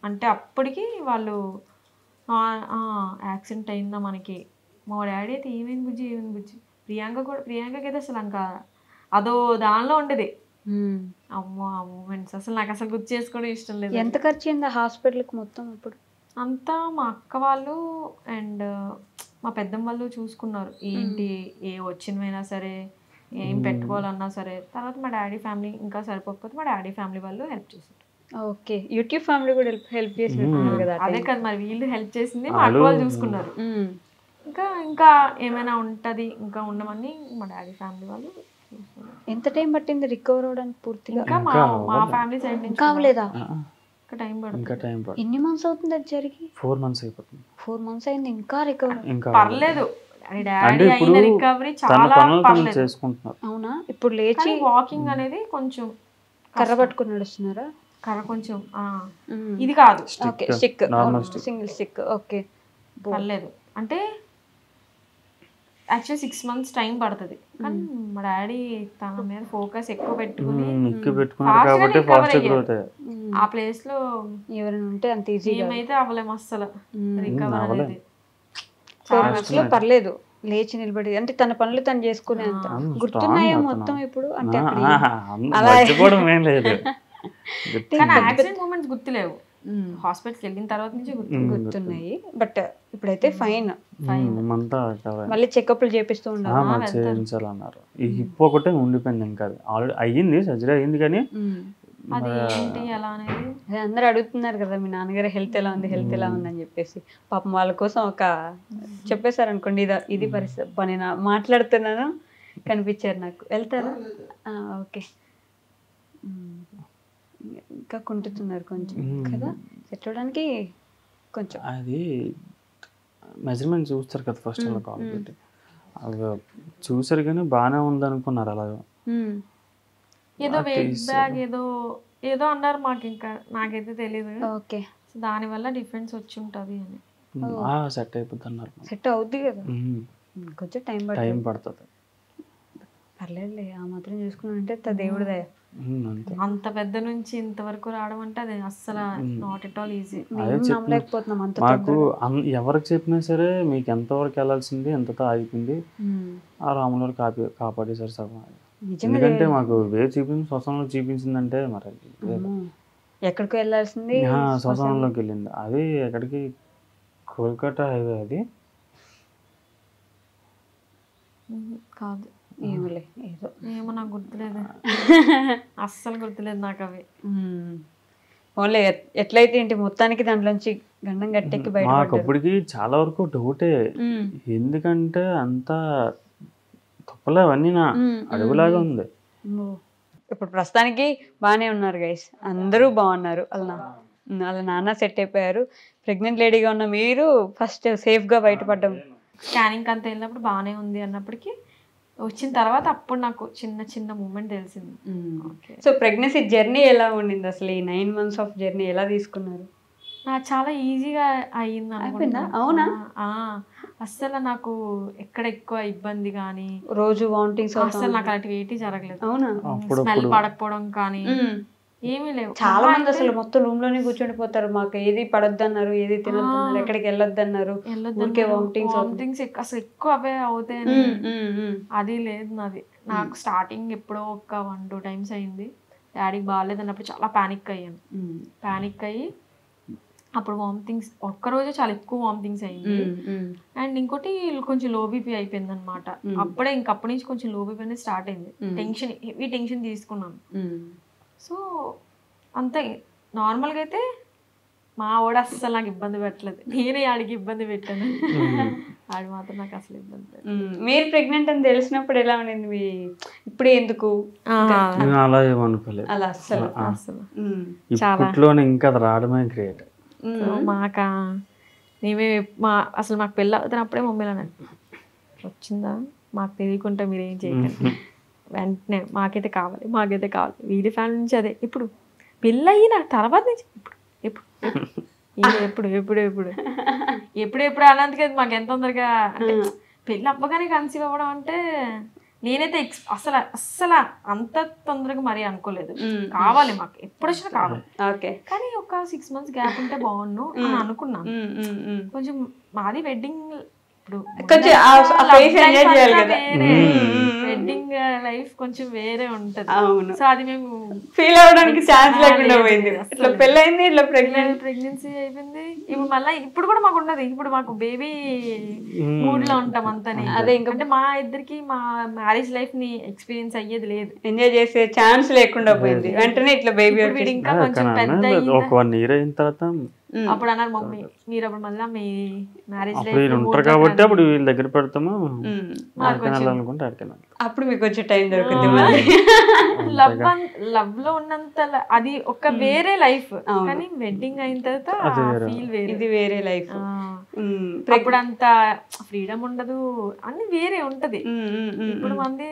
అంటే అప్పటికి వాళ్ళు యాక్సిడెంట్ అయిందా మనకి, మా డాడీ అయితే ఏమైంది బుజ్జి ప్రియాంకకి అయితే అసలు ఇంకా అదో దానిలో ఉండేది. అమ్మో ఆ మూమెంట్స్ అసలు నాకు అసలు గుర్తు చేసుకోవడం ఇష్టం లేదు.
ఎంత ఖర్చు అయింది హాస్పిటల్కి మొత్తం? ఇప్పుడు
అంతా మా అక్క వాళ్ళు అండ్ మా పెద్దమ్మ వాళ్ళు చూసుకున్నారు. ఏంటి ఏ వచ్చినవైనా సరే, ఏం పెట్టుకోవాలన్నా సరే. తర్వాత మా డాడీ ఫ్యామిలీ ఇంకా సరిపోకపోతే మా డాడీ ఫ్యామిలీ వాళ్ళు హెల్ప్ చేశారు.
ఓకే. యూట్యూబ్ ఫ్యామిలీ కూడా హెల్ప్ చేసినట్టున్నారు కదా?
అదే కదా మరి, వీళ్ళు హెల్ప్ చేసింది మా అక్క వాళ్ళు చూసుకున్నారు. ఇంకా ఏమైనా ఉంటది ఇంకా ఉండమని మా డాడీ ఫ్యామిలీ వాళ్ళు.
ఎంత టైం పట్టింది రికవర్ అవడానికి పూర్తిగా?
ఇంకా మా ఫ్యామిలీ సైడ్ నుంచి
కావలేదా?
ఇంకా టైం పడుతుంది.
ఎన్ని మంత్స్ అవుతుంది అది జరిగి?
4 months అయిపోతుంది.
4 months అయింది ఇంకా రికవర్?
పర్లేదు, డాడీ అయిన రికవరీ చాలా
చేసుకుంటున్నారు.
అవునా? ఇప్పుడు లేచి
వాకింగ్ అనేది కొంచెం
కర్ర పట్టుకుని నడుస్తున్నారా?
కర్ర కొంచెం ఇది కాదు,
okay stick, single stick. Okay
పర్లేదు. అంటే యాక్చువల్లీ 6 months టైం పడుతుంది, కానీ మా డాడీ తన మీద ఫోకస్ ఎక్కువ పెట్టుకుని ఆ ప్లేస్ లో
ఎవరైనా ఉంటే అంత ఈజీ
ఏమైతే అవ్వలేము అస్సలు రికవర్ అనేది.
4 months లో పర్లేదు లేచి నిలబడి, అంటే తన పనులు తను చేసుకునే అంత గుర్తున్నాయా మొత్తం ఇప్పుడు? అంటే
కానీ యాక్సిడెంట్ మూమెంట్స్ గుర్తులేవు, హాస్పిటల్కి వెళ్ళిన తర్వాత నుంచి
గుర్తున్నాయి. బట్ ఇప్పుడైతే ఫైన్. మళ్ళీ చెకప్లు చేపిస్తూ
ఉండాలన్నారు. ఈ హిప్ ఒకటే ఉండిపోయింది, ఇంకా ఆల్రెడీ అయ్యింది, సర్జరీ అయ్యింది. కానీ
అది ఏంటి ఎలా అనేది
అందరూ అడుగుతున్నారు కదా, మీ నాన్నగారు హెల్త్ ఎలా ఉంది అని చెప్పేసి. పాపం వాళ్ళ కోసం ఒక చెప్పేశారు అనుకోండి, ఇది పరిస్థితి. నేను మాట్లాడుతున్నాను కనిపించారు నాకు. వెళ్తారా? ఓకే. ఇంకా కుంటుతున్నారు కొంచెం కదా, సెట్ అవడానికి కొంచెం.
అది మెజర్మెంట్ చూస్తారు కదా ఫస్ట్, అలా కాల్ పెట్టి అలా చూసారు కానీ బాగానే ఉంది అనుకున్నారు. అలాగా
ఏదో వెయిట్ బ్యాగ్ ఏదో అన్నారు మాకు, ఇంకా నాకైతే తెలియదు.
ఓకే.
దానివల్ల డిఫరెన్స్ వచ్చి ఉంటుంది అని.
సెట్ అయిపోద్ది అన్నారు.
సెట్ అవుద్ది కదా, కొంచెం టైం పడుతుంది. పర్లేదులే, ఆ మాత్రం చూసుకున్నానంటే దేవుడి దయ.
అంత పెద్ద నుంచి ఇంతవరకు రావడం అంటే అది అస్సలు నాట్ ఎట్ ఆల్ ఈజీ.
నమ్మలేకపోతున్నాం.
మాకు ఎవరికి చెప్పినా సరే మీకు ఎంతవరకు వెళ్ళాల్సింది ఎంతతో ఆగిపోయింది, ఆ రాములు కాపాడేశారు సగం. ఎందుకంటే మాకు వేరు శ్మశానంలో చూపించిందంటే మరి
ఎక్కడికి వెళ్ళాల్సింది
శ్మశానంలోకి వెళ్ళింది. అది ఎక్కడికి, కోల్కతా హైవే అది
కాదు. ఏమో నాకు గుర్తులేదు, అస్సలు గుర్తులేదు నాకు అవి.
ఓన్లీ ఎట్లయితే ఏంటి మొత్తానికి దాంట్లోంచి గండం గట్టెక్కి బయట.
మాకు అప్పటికి చాలా వరకు డౌటే, ఎందుకంటే అంతా తప్పలే అవన్నీ నా అడుగులాగా ఉంది.
ఇప్పుడు ప్రస్తుతానికి బాగానే ఉన్నారు గైస్, అందరూ బాగున్నారు. వాళ్ళ నాన్న సెట్ అయిపోయారు. ప్రెగ్నెంట్ లేడీగా ఉన్న మీరు ఫస్ట్ సేఫ్గా బయటపడ్డాం.
స్కానింగ్ అంతా వెళ్ళినప్పుడు బాగానే ఉంది అన్నప్పటికీ వచ్చిన తర్వాత అప్పుడు నాకు చిన్న మూమెంట్ తెలిసింది.
సో ప్రెగ్నెన్సీ జర్నీ ఎలా ఉండింది అసలు? ఈ 9 months ఆఫ్ జర్నీ ఎలా తీసుకున్నారు?
నాకు చాలా ఈజీగా అయ్యింది అనుకుంటా.
అవునా?
అస్సలు నాకు ఎక్కడ ఎక్కువ ఇబ్బంది కానీ,
రోజు వామిటింగ్స్
అసలు నాకు అలాంటివి ఏంటి జరగలేదు.
అవునా?
స్మెల్ పడకపోవడం కానీ ఏమీ లేవు.
చాలా మంది అసలు మొత్తం రూమ్ లోనే కూర్చొనిపోతారు. మాకు ఏది పడొద్దన్నారు, ఏది తినొద్దన్నారు, ఎక్కడికి వెళ్ళొద్దన్నారు.
వామిటింగ్స్ అసలు ఎక్కువ అవే అవుతాయని అది లేదు నాది. నాకు స్టార్టింగ్ ఎప్పుడో ఒక 1-2 times అయింది. డాడీకి బాగాలేదు అన్నప్పుడు చాలా పానిక్ అయ్యాను. పానిక్ అయ్యి అప్పుడు వామిటింగ్స్ ఒక్కరోజే చాలా ఎక్కువ వామిటింగ్స్ అయింది. అండ్ ఇంకోటి కొంచెం లో బీపీ అయిపోయింది అనమాట. అప్పుడే ఇంకప్పటి నుంచి కొంచెం లో బీపీ అనేది స్టార్ట్ అయింది. హెవీ టెన్షన్ తీసుకున్నాను. సో అంతే. నార్మల్గా అయితే మా వాడు అస్సలు నాకు ఇబ్బంది పెట్టలేదు, నేనే ఆడికి ఇబ్బంది పెట్టాను. ఆడు మాత్రం నాకు అసలు ఇబ్బంది పెట్టలేదు.
మీరు ప్రెగ్నెంట్ అని తెలిసినప్పుడు ఎలా ఉండింది మీ? ఇప్పుడే ఎందుకు
అలా ఏమనుకోలేదు,
అలా
అసలు
ఇప్పట్లోనే ఇంకా రావడమే గ్రేట్.
మాకు మాకు పెళ్ళి అవుతున్నప్పుడే మమ్మీలో వచ్చిందా మాకు తెలియకుండా మీరేం చేయకండి, వెంటనే మాకైతే కావాలి వీడి ఫ్యామిలీ నుంచి అదే. ఇప్పుడు పెళ్ళి అయిన తర్వాత నుంచి ఎప్పుడు అన్నందుకే మాకు ఎంత తొందరగా, అంటే పెళ్ళి అవ్వగానే కన్సీవ్ అవ్వడం అంటే నేనైతే అసలు అంత తొందరగా మరీ అనుకోలేదు. కావాలి మాకు ఎప్పుడు వచ్చినా కావాలి, కానీ ఒక 6 months గ్యాప్ ఉంటే బాగుండు అని అనుకున్నాను. కొంచెం మాది వెడ్డింగ్ వెడ్డింగ్ లైఫ్ కొంచెం వేరే ఉంటది. సో అది మేము
ఫీల్ అవడానికి ఛాన్స్ లేకుండా పోయింది. ఇట్లా పెళ్ళైంది, ఇట్లా
ప్రెగ్నెన్సీ అయిపోయింది. ఇప్పుడు మళ్ళీ ఇప్పుడు కూడా మాకు ఉండదు, ఇప్పుడు మాకు బేబీ మూడ్ లో ఉంటాం అంతని. అదే అంటే మా ఇద్దరికి మా మ్యారేజ్ లైఫ్ ని ఎక్స్పీరియన్స్ అయ్యేది లేదు,
ఎంజాయ్ చేసే ఛాన్స్ లేకుండా పోయింది. వెంటనే ఇట్లా బేబీ
ఇంకా కొంచెం పెద్ద
ఒక 1 year అయిన తర్వాత
అప్పుడు అన్నారు మమ్మీ మీరు అప్పుడు మళ్ళీ మీ మ్యారేజ్
లైఫ్ ఉంటారు కాబట్టి అప్పుడు వీళ్ళ దగ్గర పెడతాము అనుకుంటే
అప్పుడు మీకు వచ్చే టైం దొరుకుతుంది.
లవ్ లో ఉన్నంత అది ఒక వేరే లైఫ్, కానీ వెడ్డింగ్ అయిన తర్వాత ఫీల్ వేరే,
ఇది వేరే లైఫ్.
అప్పుడు అంత ఫ్రీడమ్ ఉండదు, అన్ని వేరే ఉంటది. ఇప్పుడు మంది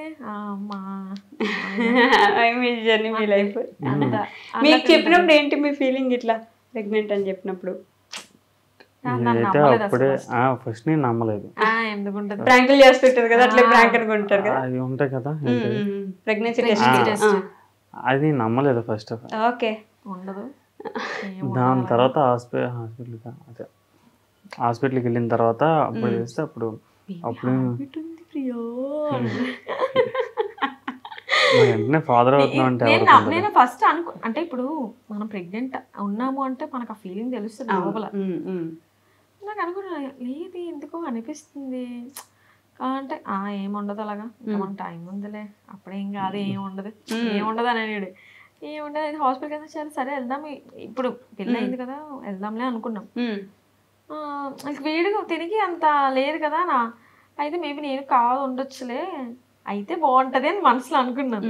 జర్నీ మీ లైఫ్ అంతా. మీకు చెప్పినప్పుడు ఏంటి మీ ఫీలింగ్ ఇట్లా ప్రెగ్నెంట్ అని చెప్పినప్పుడు?
అప్పుడే ఫస్ట్ నేను నమ్మలేదు.
ప్రాంకులు చేస్తుంటారు కదా, అట్లా ప్రాంక్ అనుకుంటారు కదా,
అది ఉంటాయి కదా
ప్రెగ్నెన్సీ టెస్ట్,
అది నమ్మలేదు ఫస్ట్.
ఓకే,
ఉండదు.
దాని తర్వాత హాస్పిటల్కి వెళ్ళిన తర్వాత అప్పుడు చేస్తే అప్పుడు వెంటనే ఫాదర్ అవుతున్నాం అంటే
నేను ఫస్ట్ అంటే ఇప్పుడు మనం ప్రెగ్నెంట్ ఉన్నాము అంటే మనకు ఆ ఫీలింగ్ తెలుస్తుంది లోపల. నాకు అనుకున్నా లేదు ఎందుకో అనిపిస్తుంది అంటే ఏముండదు అలాగా, మన టైం ఉందిలే, అప్పుడేం కాదు, ఏముండదు అని అన్నాడు. ఏముండదు హాస్పిటల్కి వెళ్తే సరే వెళ్దాం, ఇప్పుడు పెళ్ళి అయింది కదా వెళ్దాంలే అనుకున్నాం. వీడిగా తిరిగి అంత లేదు కదా నా, అయితే మేబీ నేను కాదు ఉండొచ్చులే, అయితే బాగుంటది అని మనసులో అనుకున్నాను.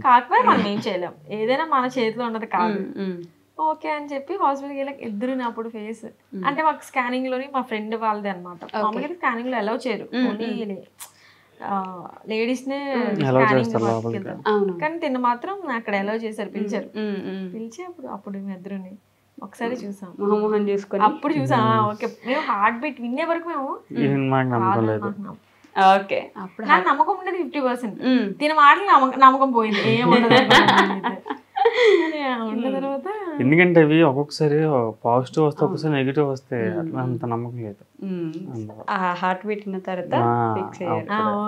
కాకపోతే మనం ఏం చేయలేం, ఏదైనా మన చేతిలో ఉన్నది కాదు. ఓకే అని చెప్పి హాస్పిటల్కి వెళ్ళి ఇద్దరు అప్పుడు ఫేస్ అంటే మాకు స్కానింగ్ లోని మా ఫ్రెండ్ వాళ్ళది అనమాట. మామూలుగా స్కానింగ్ లో అలౌ చేయరు, ఓన్లీ లేడీస్ నే స్కానింగ్, కానీ తిన్న మాత్రం అక్కడ అలౌ చేశారు, పిలిచి అప్పుడు మేము ఇద్దరుని ఒకసారి చూసాం,
మొహం చూసుకొని
అప్పుడు చూసాం. ఓకే, మేము హార్ట్ బీట్ వినే వరకు మేము
ఓకే,
అప్పుడు నాకు నమ్మకం ఉండేది 50%, తిన మాటలు నమ్మకం పోయింది, ఏముండదు. తర్వాత
ఎందుకంటే అవి ఒక్కొక్కసారి పాజిటివ్ వస్తే ఒక్కొక్కసారి నెగిటివ్ వస్తే అట్లా అంత నమ్మకం లేదు.
హార్ట్ పెట్టిన తర్వాత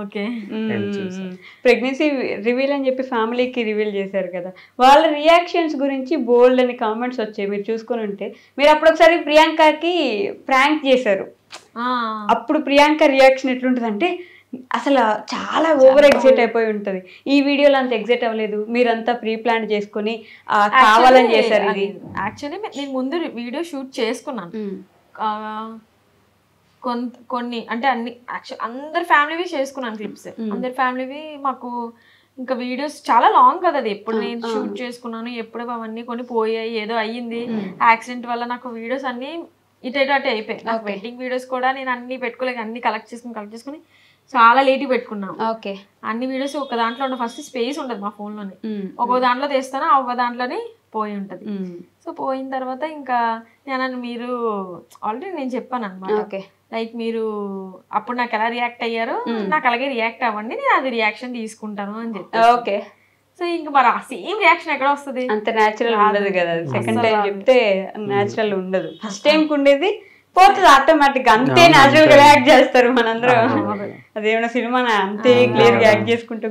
ఓకే
ప్రెగ్నెన్సీ రివీల్ అని చెప్పి ఫ్యామిలీకి రివీల్ చేశారు కదా, వాళ్ళ రియాక్షన్స్ గురించి బోల్డ్ అని కామెంట్స్ వచ్చాయి. మీరు చూసుకొని ఉంటే మీరు అప్పుడు ఒకసారి ప్రియాంకకి ప్రాంక్ చేశారు, అప్పుడు ప్రియాంక రియాక్షన్ ఎట్లుంటుంది అంటే అసలు చాలా ఓవర్ ఎగ్జైట్ అయిపోయి ఉంటది. ఈ వీడియోలో అంత ఎగ్జైట్ అవ్వలేదు, మీరంతా ప్రీ ప్లాన్ చేసుకుని కావాలని చేశారు. ఇది
యాక్చువల్లీ నేను ముందు వీడియో షూట్ చేసుకున్నాను కొన్ని, అంటే అన్ని అందరి ఫ్యామిలీవి చేసుకున్నాను క్లిప్స్, అందరి ఫ్యామిలీవి. మాకు ఇంకా వీడియోస్ చాలా లాంగ్ కదా, అది ఎప్పుడు నేను షూట్ చేసుకున్నాను, ఎప్పుడు అవన్నీ కొన్ని పోయాయి, ఏదో అయ్యింది యాక్సిడెంట్ వల్ల. నాకు వీడియోస్ అన్ని ఇటు అటు అయిపోయాయి. నాకు వెడ్డింగ్ వీడియోస్ కూడా నేను అన్ని పెట్టుకోలేక అన్ని కలెక్ట్ చేసుకుని చాలా లేట్ పెట్టుకున్నాను.
ఓకే,
అన్ని వీడియోస్ ఒక దాంట్లో ఉన్న ఫస్ట్ స్పేస్ ఉండదు మా ఫోన్ లోనే, ఒక దాంట్లో తీస్తాను, ఒక దాంట్లోనే పోయి ఉంటది. సో పోయిన తర్వాత ఇంకా మీరు ఆల్రెడీ నేను చెప్పాను అనమాట, లైక్ మీరు అప్పుడు నాకు ఎలా రియాక్ట్ అయ్యారో నాకు అలాగే రియాక్ట్ అవ్వండి, నేను అది రియాక్షన్ తీసుకుంటాను అని చెప్పి.
ఓకే,
సో ఇంకా మరి ఆ సేమ్ రియాక్షన్ ఎక్కడ వస్తుంది,
అంత న్యాచురల్ ఉండదు కదా. సెకండ్ టైం చెప్తే న్యాచురల్ ఉండదు, ఫస్ట్ టైం ఉండేది పోతుంది ఆటోమేటిక్, అంతే న్యాచురల్ గా రియాక్ట్ చేస్తారు మనందరం. అదేమన్నా సినిమా అంతే క్లియర్ గా యాక్ట్ చేసుకుంటూ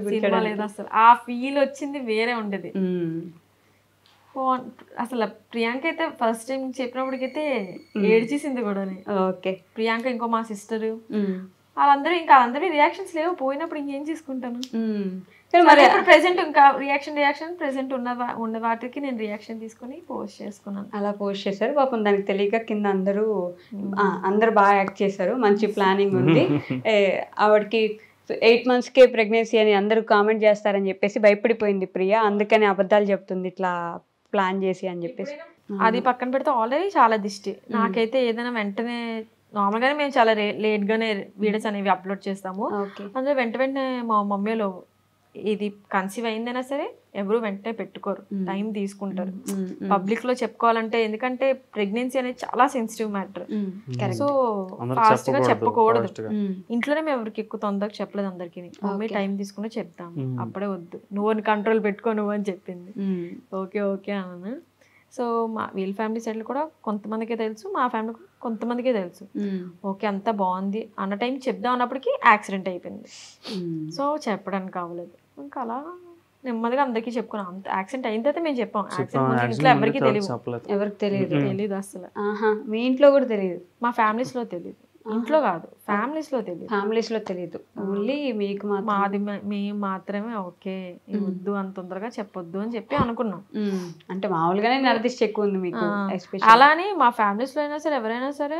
లేదు అసలు. ఆ ఫీల్ వచ్చింది వేరే ఉండేది అసలు. ప్రియాంక అయితే ఫస్ట్ టైం చెప్పినప్పటికైతే ఏడ్చేసింది కూడా.
ఓకే,
ప్రియాంక ఇంకో మా సిస్టర్ వాళ్ళందరూ ఇంకా అందరి రియాక్షన్స్ లేవు, పోయినప్పుడు ఇంకేం చేసుకుంటాను. మరి ఇప్పుడు ప్రెసెంట్ ఇంకా రియాక్షన్ ప్రెసెంట్ ఉన్న వాటికి నేను రియాక్షన్ తీసుకుని పోస్ట్ చేసుకున్నాను.
అలా పోస్ట్ చేశారు, పాపం దానికి తెలియక కింద అందరూ బాగా యాక్ట్ చేశారు, మంచి ప్లానింగ్ ఉంది. ఆవిడకి 8 monthsకే ప్రెగ్నెన్సీ అని అందరూ కామెంట్ చేస్తారని చెప్పేసి భయపడిపోయింది ప్రియా, అందుకని అబద్ధాలు చెప్తుంది ఇట్లా ప్లాన్ చేసి అని చెప్పేసి.
అది పక్కన పెడితే ఆల్రెడీ చాలా దిష్టి నాకైతే. ఏదైనా వెంటనే నార్మల్గానే మేము చాలా లేట్గానే వీడియోస్ అనేవి అప్లోడ్ చేస్తాము, అందులో వెంటనే మా మమ్మీలో ఇది కన్సీవ్ అయిందైనా సరే ఎవరు వెంటనే పెట్టుకోరు, టైం తీసుకుంటారు. పబ్లిక్ లో చెప్పుకోవాలంటే, ఎందుకంటే ప్రెగ్నెన్సీ అనేది చాలా సెన్సిటివ్ మ్యాటర్. సో ఫాస్ట్ గా చెప్పకూడదు. ఇంట్లోనే మేము ఎవరికి ఎక్కువ తొందరగా చెప్పలేదు అందరికి. మమ్మీ టైం తీసుకుని చెప్తాం, అప్పుడే వద్దు నువ్వు కంట్రోల్ పెట్టుకో నువ్వు అని చెప్పింది. ఓకే ఓకే అన్నాను. సో వీళ్ళ ఫ్యామిలీ సైడ్ కూడా కొంతమందికే తెలుసు, మా ఫ్యామిలీ కొంతమందికే తెలుసు. ఓకే అంతా బాగుంది అన్న టైం చెప్దాం అన్నప్పటికీ యాక్సిడెంట్ అయిపోయింది. సో చెప్పడానికి అవ్వలేదు. ఇంకా అలా నెమ్మదిగా అందరికీ చెప్పుకున్నాం. అంత యాక్సిడెంట్ అయిన తర్వాత మేము చెప్పాం. యాక్సిడెంట్ ఇంట్లో ఎవరికి తెలియదు అసలు.
మీ ఇంట్లో కూడా తెలియదు?
మా ఫ్యామిలీస్ లో తెలియదు, ఇంట్లో కాదు ఫ్యామిలీస్ లో తెలియదు.
ఫ్యామిలీస్ లో తెలియదు, ఓన్లీ మీకు
మాది మేము మాత్రమే. ఓకే వద్దు అంత తొందరగా చెప్పొద్దు అని చెప్పి అనుకున్నాం.
అంటే మామూలుగానే నరదిష్టి ఎక్కువ ఉంది మీకు.
అలానే మా ఫ్యామిలీస్ లో అయినా సరే ఎవరైనా సరే,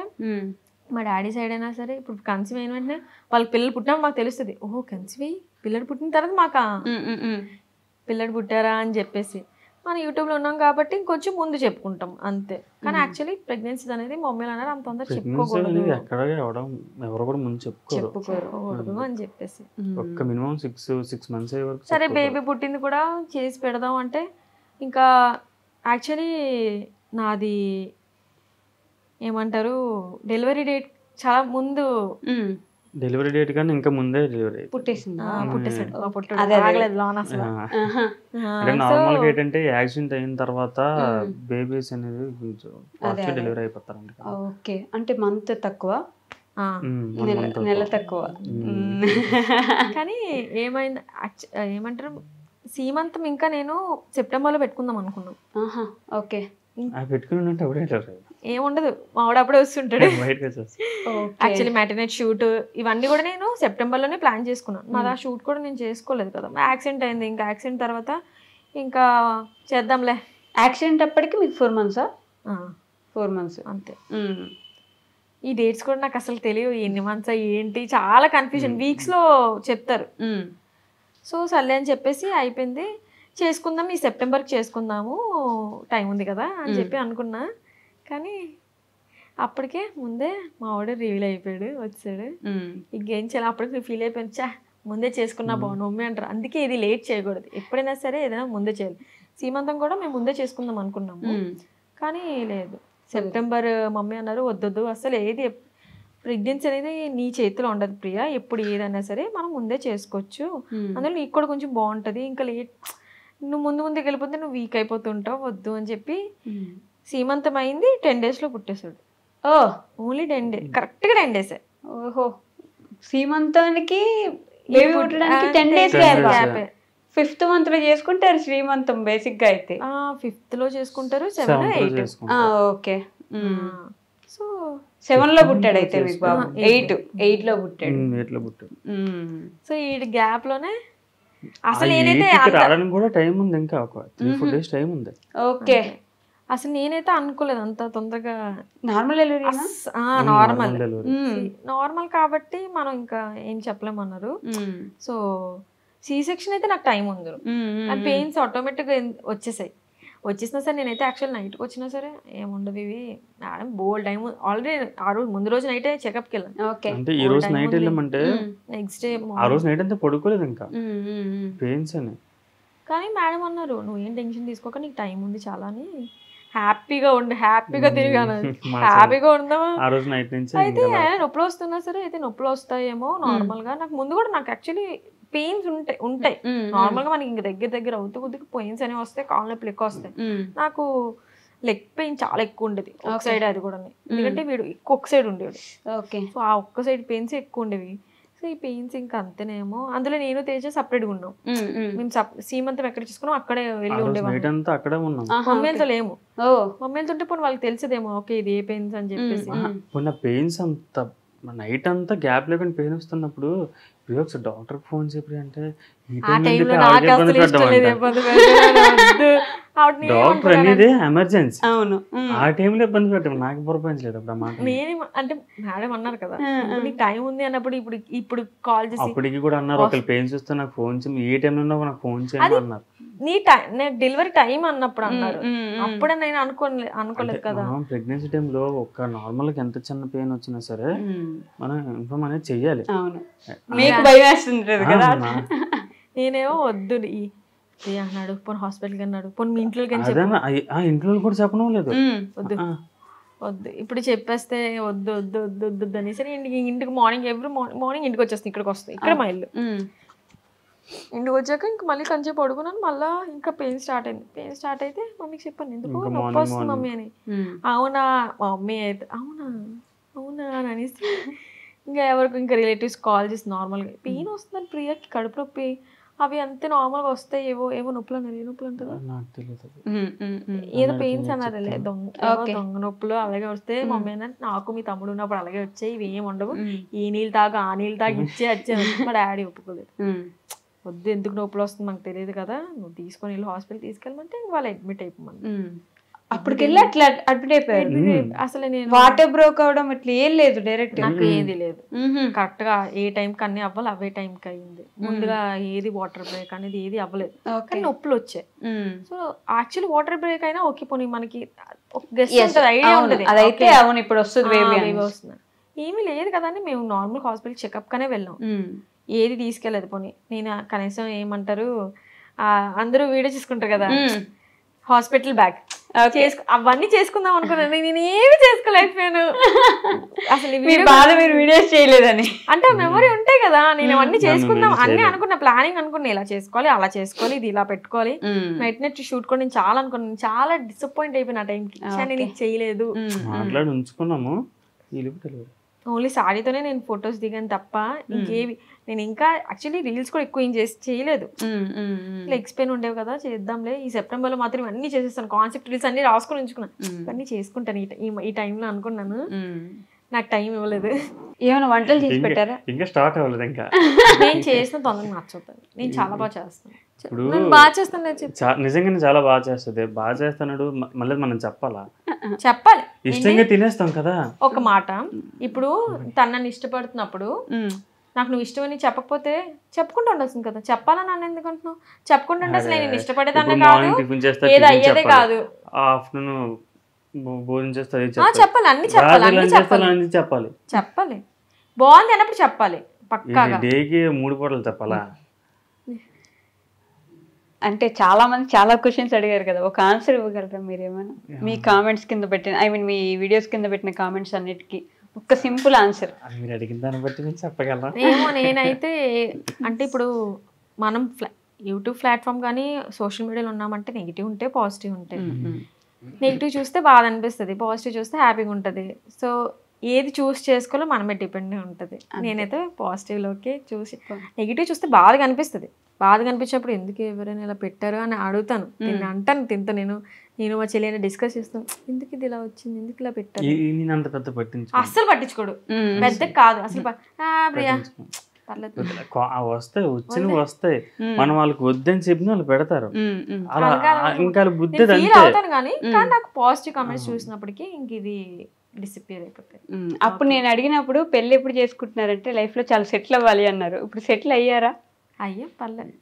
మా డాడీ సైడ్ అయినా సరే, ఇప్పుడు కన్సీవ్ అయిన వెంటనే వాళ్ళకి పిల్లలు పుట్టినప్పుడు మాకు తెలుస్తుంది. ఓహో కన్సీవ్ అయ్యి పిల్లలు పుట్టిన తర్వాత మాకు పిల్లలు పుట్టారా అని చెప్పేసి. మనం యూట్యూబ్లో ఉన్నాం కాబట్టి ఇంకొంచెం ముందు చెప్పుకుంటాం అంతే. కానీ యాక్చువల్లీ ప్రెగ్నెన్సీ అనేది మమ్మీలు అనేది అంత తొందర చెప్పుకోకూడదు అని చెప్పేసి.
మినిమం 6 months వరకు.
సరే బేబీ పుట్టింది కూడా చేసి పెడదాం అంటే, ఇంకా యాక్చువల్లీ నాది ఏమంటారు డెలివరీ డేట్ చాలా ముందు.
డెలివరీ డేట్ కానీ ఇంకా ముందే డెలివరీ నార్మల్ గా ఏంటంటే యాక్సిడెంట్ అయిన తర్వాత బేబీస్ అనేది డెలివరీ అయిపోతారంట.
ఓకే అంటే మంత్ తక్కువ, నెల తక్కువ.
కానీ ఏమైంది ఏమంటారు సీమంతం ఇంకా నేను సెప్టెంబర్ లో పెట్టుకుందాం అనుకున్నాం.
ఓకే
పెట్టుకుని
ఏముండదు, మా వాడు అప్పుడే వస్తుంటాడు. యాక్చువల్లీ మ్యాటర్నెట్ షూట్ ఇవన్నీ కూడా నేను సెప్టెంబర్ లోనే ప్లాన్ చేసుకున్నాను. మాది ఆ షూట్ కూడా నేను చేసుకోలేదు కదా, యాక్సిడెంట్ అయింది. ఇంకా యాక్సిడెంట్ తర్వాత ఇంకా చేద్దాంలే.
యాక్సిడెంట్ అప్పటికి మీకు 4 months? 4 months
అంతే. ఈ డేట్స్ కూడా నాకు అసలు తెలియదు, ఎన్ని మంత్స్ ఏంటి, చాలా కన్ఫ్యూజన్. వీక్స్ లో చెప్తారు. సో సర్లే అని చెప్పేసి అయిపోయింది. చేసుకుందాం ఈ సెప్టెంబర్కి చేసుకుందాము, టైం ఉంది కదా అని చెప్పి అనుకున్నా. కానీ అప్పటికే ముందే మా వాడు రివీల్ అయిపోయాడు, వచ్చాడు. ఇంకేం చేయాలి, అప్పటికి ఫీల్ అయిపోయింది, చా ముందే చేసుకున్నా బాగుండు మమ్మీ అంటారు. అందుకే ఇది లేట్ చేయకూడదు, ఎప్పుడైనా సరే ఏదైనా ముందే చేయాలి. సీమంతం కూడా మేము ముందే చేసుకుందాం అనుకున్నాము, కానీ లేదు. సెప్టెంబర్ మమ్మీ అన్నారు వద్దొద్దు అసలు, ఏది ప్రెగ్నెన్సీ అనేది నీ చేతిలో ఉండదు ప్రియా, ఎప్పుడు ఏదైనా సరే మనం ముందే చేసుకోవచ్చు, అందులో నీకు కూడా కొంచెం బాగుంటుంది. ఇంకా లేట్ నువ్వు ముందుకు వెళ్ళిపోతే నువ్వు వీక్ అయిపోతుంటావు, వద్దు అని చెప్పి. సీమంతం అయింది 10 days లో పుట్టేశాడు. ఓన్లీ 10 days, కరెక్ట్గా 10 days.
ఓహో, సీమంతానికి బేబీ పుట్టడానికి 10 days గ్యాప్. 5th month లో చేసుకుంటారు శ్రీమంతం బేసిక్ గా అయితే.
5th లో చేసుకుంటారు, 7, 8.
ఓకే. సో 7 లో పుట్టాడు అయితే మీకు బాబు. 8 లో పుట్టాడు.
సో ఈ గ్యాప్ లోనే అసలు నేనైతే
రావడానికి కూడా టైం ఉంది, ఇంకా ఒక 3-4 days టైం ఉంది.
ఓకే.
అసలు నేనైతే అనుకోలేదు అంత తొందరగా.
Normal delivery?
నార్మల్ కాబట్టి మనం ఇంకా ఏం చెప్పలేమన్నారు. సో సి సెక్షన్ అయితే నాకు టైం ఉంది, పెయిన్స్ ఆటోమేటిక్ గా వచ్చేసినా సరే, నేనైతే యాక్చువల్ నైట్కి వచ్చినా సరే ఏముండదు ఇవి మేడం, బోల్డ్ టైం ఆల్రెడీ ఆ రోజు ముందు రోజు నైటే చెకప్కి వెళ్ళాను.
అంటే ఈ రోజు నైట్ వెళ్ళామంటే
నెక్స్ట్ డే
ఆ రోజు నైట్ అంతా పడుకోలేదు ఇంకా పెయిన్స్ అని.
కానీ మేడం అన్నారు నువ్వు ఏం టెన్షన్ తీసుకోక, నీకు టైం ఉంది చాలా అని, హ్యాపీగా ఉండి హ్యాపీగా తిరిగాను, హ్యాపీగా ఉందామా.
ఆ రోజు నైట్ నుంచి
అయితే నొప్పులు వస్తున్నా సరే, అయితే నొప్పులు వస్తాయేమో నార్మల్ గా. నాకు ముందు కూడా నాకు యాక్చువల్లీ పెయిన్స్ ఉంటాయి నార్మల్ గా, మనకి ఇంక దగ్గర అవుతూ కొద్దిగా పెయిన్స్ అనేవి వస్తాయి, కాళ్ళ నొప్పులు ఎక్కువ వస్తాయి. నాకు లెగ్ పెయిన్ చాలా ఎక్కువ ఉండేది ఒక సైడ్, అది కూడా ఎందుకంటే వీడు ఒక్క సైడ్ ఉండేవాడు.
ఓకే.
సో ఆ ఒక్క సైడ్ పెయిన్స్ ఎక్కువ ఉండేవి. సో ఈ పెయిన్స్ ఇంకా అంతేనేమో. అందులో నేను తేజ సపరేట్గా ఉన్నాం, మేము సీమంతం ఎక్కడ చేసుకున్నాం అక్కడే వెళ్ళి ఉండేవాళ్ళం, మమ్మీలతో లేము. మమ్మీలతో ఉంటే పోనీ వాళ్ళకి తెలిసేదేమో ఓకే ఇది ఏ పెయిన్స్ అని చెప్పేసి.
పెయిన్స్ అంత నైట్ అంతా గ్యాప్ లేకుండా పెయిన్ వస్తున్నప్పుడు ఒకసారి డాక్టర్ ఫోన్ చెప్పి అంటే డాక్టర్ అనేది ఎమర్జెన్సీ, ఆ టైంలో ఇబ్బంది పెట్టాము. నాకు పురపించలేదు అప్పుడు మాట.
నేను అంటే మేడం అన్నారు కదా నీకు టైం ఉంది అన్నప్పుడు, ఇప్పుడు కాల్ చేసి
అప్పటికి కూడా అన్నారు ఒకళ్ళు పెయిన్స్ వస్తే నాకు ఫోన్ చేయండి, ఏ టైంలో ఉన్నా నాకు ఫోన్ చేయండి అన్నారు.
నీ డెలివరీ టైం అన్నప్పుడు అన్నారు, అప్పుడే నేను అనుకోలేదు కదా.
ప్రెగ్నెన్సీ టైంలో ఒక నార్మల్ గా ఎంత చిన్న పెయిన్ వచ్చినా సరే మనం ఇన్ఫార్మ్ అనేది చెయ్యాలి.
నేనేమో వద్దు అన్నాడు, పోనీ హాస్పిటల్కి అన్నాడు, పోనీ మీ ఇంట్లోకి
ఇంట్లో కూడా చెప్పడం లేదు,
వద్దు వద్దు ఇప్పుడు చెప్పేస్తే వద్దు వద్దు వద్దు వద్దు వద్దు అనేసి ఇంటికి మార్నింగ్ మార్నింగ్ ఇంటికి వచ్చేస్తాను, ఇక్కడికి వస్తాను, ఇక్కడ మా ఇల్లు. ఇంటికి వచ్చాక ఇంక మళ్ళీ కొంచెం పడుకున్నాను, మళ్ళీ ఇంకా పెయిన్ స్టార్ట్ అయింది. పెయిన్ స్టార్ట్ అయితే మమ్మీకి చెప్పాను, ఎందుకు నొప్పి వస్తుంది మమ్మీ అని. అవునా మా మమ్మీ అయితే అవునా అవునా అని అనేసి ఇంకా ఎవరికి ఇంకా రిలేటివ్స్ కాల్ చేసి నార్మల్గా పెయిన్ వస్తుందని ప్రియాకి కడుపు నొప్పి అవి అంతే నార్మల్గా వస్తాయి, ఏవో నొప్పులు అన్నారు. ఏ నొప్పులు అంటారు ఏదో పెయిన్స్ అన్నారు, దొంగ నొప్పులు అలాగే వస్తే మమ్మీ అన్నట్టు నాకు మీ తమ్ముడు ఉన్నప్పుడు అలాగే వచ్చాయి, ఇవి ఏమి ఉండవు, ఈ నీళ్ళు తాగు ఆ నీళ్ళు తాగి వచ్చే మా డాడీ ఒప్పుకోలేదు. వద్దు ఎందుకు నొప్పులు వస్తుంది మనకు తెలియదు కదా, నువ్వు తీసుకొని వెళ్ళి హాస్పిటల్ తీసుకెళ్ళమంటే వాళ్ళు అడ్మిట్ అయిపోమని.
అప్పటికెళ్ళి అట్లా అడ్మిట్ అయిపోయారు.
అసలు నేను
వాటర్ బ్రోక్ అవడం ఇట్లా ఏం లేదు, డైరెక్ట్
నాకు ఏది లేదు, కరెక్ట్ గా ఏ టైంకి అన్ని అవ్వాలి అవే టైంకి అయింది. ముందుగా ఏది వాటర్ బ్రేక్ అనేది ఏది అవ్వలేదు, కానీ నొప్పులు వచ్చాయి. సో యాక్చువల్లీ వాటర్ బ్రేక్ అయినా ఓకే, పోనీ మనకి ఐడియా ఉంటుంది
అదైతే అవును ఇప్పుడు వస్తుంది
వస్తుంది, ఏమీ లేదు కదా అని మేము నార్మల్ హాస్పిటల్ చెకప్ కనే వెళ్ళాం, ఏది తీసుకెళ్ళదు. పోనీ నేను కనీసం ఏమంటారు అందరూ వీడియో చేసుకుంటారు కదా హాస్పిటల్ బ్యాగ్ అవన్నీ చేసుకుందాం అనుకున్నాను, నేను ఏమి చేసుకోలేకపోయాను. అసలు
వీడియోస్ చేయలేదని
అంటే మెమరీ ఉంటాయి కదా, నేను అవన్నీ చేసుకుందాం అన్ని అనుకున్నా, ప్లానింగ్ అనుకున్నా, ఇలా చేసుకోవాలి అలా చేసుకోవాలి ఇది ఇలా పెట్టుకోవాలి, నైట్ నైట్ షూట్ కూడా నేను చాలా అనుకున్నాను. చాలా డిసప్పాయింట్ అయిపోయిన ఆ టైంకి, నేను ఇది చేయలేదు. ఓన్లీ సాడీతోనే నేను ఫొటోస్ దిగాను తప్ప ఇంకేవి నేను ఇంకా యాక్చువల్లీ రీల్స్ కూడా ఎక్కువ ఏం చేయలేదు. లెగ్స్ పెయిన్ ఉండేవి కదా, చేద్దాంలే ఈ సెప్టెంబర్ లో మాత్రం అన్ని చేసేస్తాను, కాన్సెప్ట్ రీల్స్ అన్ని రాసుకొని ఉంచుకున్నాను, ఇవన్నీ చేసుకుంటాను ఈ టైంలో అనుకున్నాను. నాకు టైం ఇవ్వలేదు.
ఏమైనా వంటలు చేసి పెట్టారా?
ఇంకా స్టార్ట్ అవ్వలేదు. ఇంకా
నేను చేసిన తొందరగా నచ్చుతాను, నేను చాలా బాగా చేస్తాను. బాగా చేస్తాను,
నిజంగానే చాలా బాగా చేస్తుంది. బాగా చేస్తాడు మళ్ళీ మనం చెప్పాలి, ఇష్టంగా తినేస్తాం కదా.
ఒక మాట, ఇప్పుడు తనని ఇష్టపడుతున్నప్పుడు నాకు నువ్వు ఇష్టమని చెప్పకపోతే చెప్పుకుంటూ ఉండాల్సింది కదా, చెప్పాలని నన్ను ఎందుకు అంటున్నావు? చెప్పుకుంటుంటే అసలు నేను ఇష్టపడేదాన్ని కాదు, ఏదో అయ్యేదే కాదు.
ఆఫ్టర్నూన్ భోజనం చేస్తే
చెప్పాలి, అన్ని చెప్పాలి, అన్ని చెప్పాలి బాగుంది అన్నప్పుడు చెప్పాలి పక్కాగా.
డేకి 3 పూటలు చెప్పాలా?
అంటే చాలా మంది చాలా క్వశ్చన్స్ అడిగారు కదా, ఒక ఆన్సర్ ఇవ్వగలరా మీరేమైనా? మీ కామెంట్స్ కింద పెట్టిన మీ వీడియోస్ కింద పెట్టిన కామెంట్స్ అన్నిటికీ ఒక సింపుల్ ఆన్సర్.
మీరు అడిగిన దాన్ని బట్టి నేను చెప్పగలరా?
ఏమో నేనైతే అంటే ఇప్పుడు మనం యూట్యూబ్ ప్లాట్ఫామ్ కానీ సోషల్ మీడియాలో ఉన్నామంటే నెగిటివ్ ఉంటే పాజిటివ్ ఉంటాయి. నెగిటివ్ చూస్తే బాధ అనిపిస్తుంది, పాజిటివ్ చూస్తే హ్యాపీగా ఉంటుంది. సో ఏది చూస్ చేసుకోవాలో మనమే డిపెండ్ ఉంటుంది. నేనైతే పాజిటివ్లోకి చూసి, నెగిటివ్ చూస్తే బాధగా అనిపిస్తుంది. బాధ కనిపించినప్పుడు ఎందుకు ఎవరైనా ఇలా పెట్టారు అని అడుగుతాను, నేను అంటాను తింటా. నేను మా చెల్లి డిస్కస్ చేస్తాను, ఎందుకు ఇది ఇలా వచ్చింది, ఎందుకు ఇలా పెట్టారు. అస్సలు పట్టించుకోడు, పెద్ద కాదు అసలు.
వస్తాయి మనం వాళ్ళకి వద్దని చెప్పిన వాళ్ళు పెడతారు,
ఫీల్ అవుతాను కానీ నాకు పాజిటివ్ కామెంట్స్ చూసినప్పటికీ ఇంక ఇది డిసిపియర్ అయిపోతాయి.
అప్పుడు నేను అడిగినప్పుడు పెళ్లి ఎప్పుడు చేసుకుంటున్నారంటే లైఫ్ లో చాలా సెటిల్ అవ్వాలి అన్నారు. ఇప్పుడు సెటిల్ అయ్యారా?
అయ్యో పర్లేదు,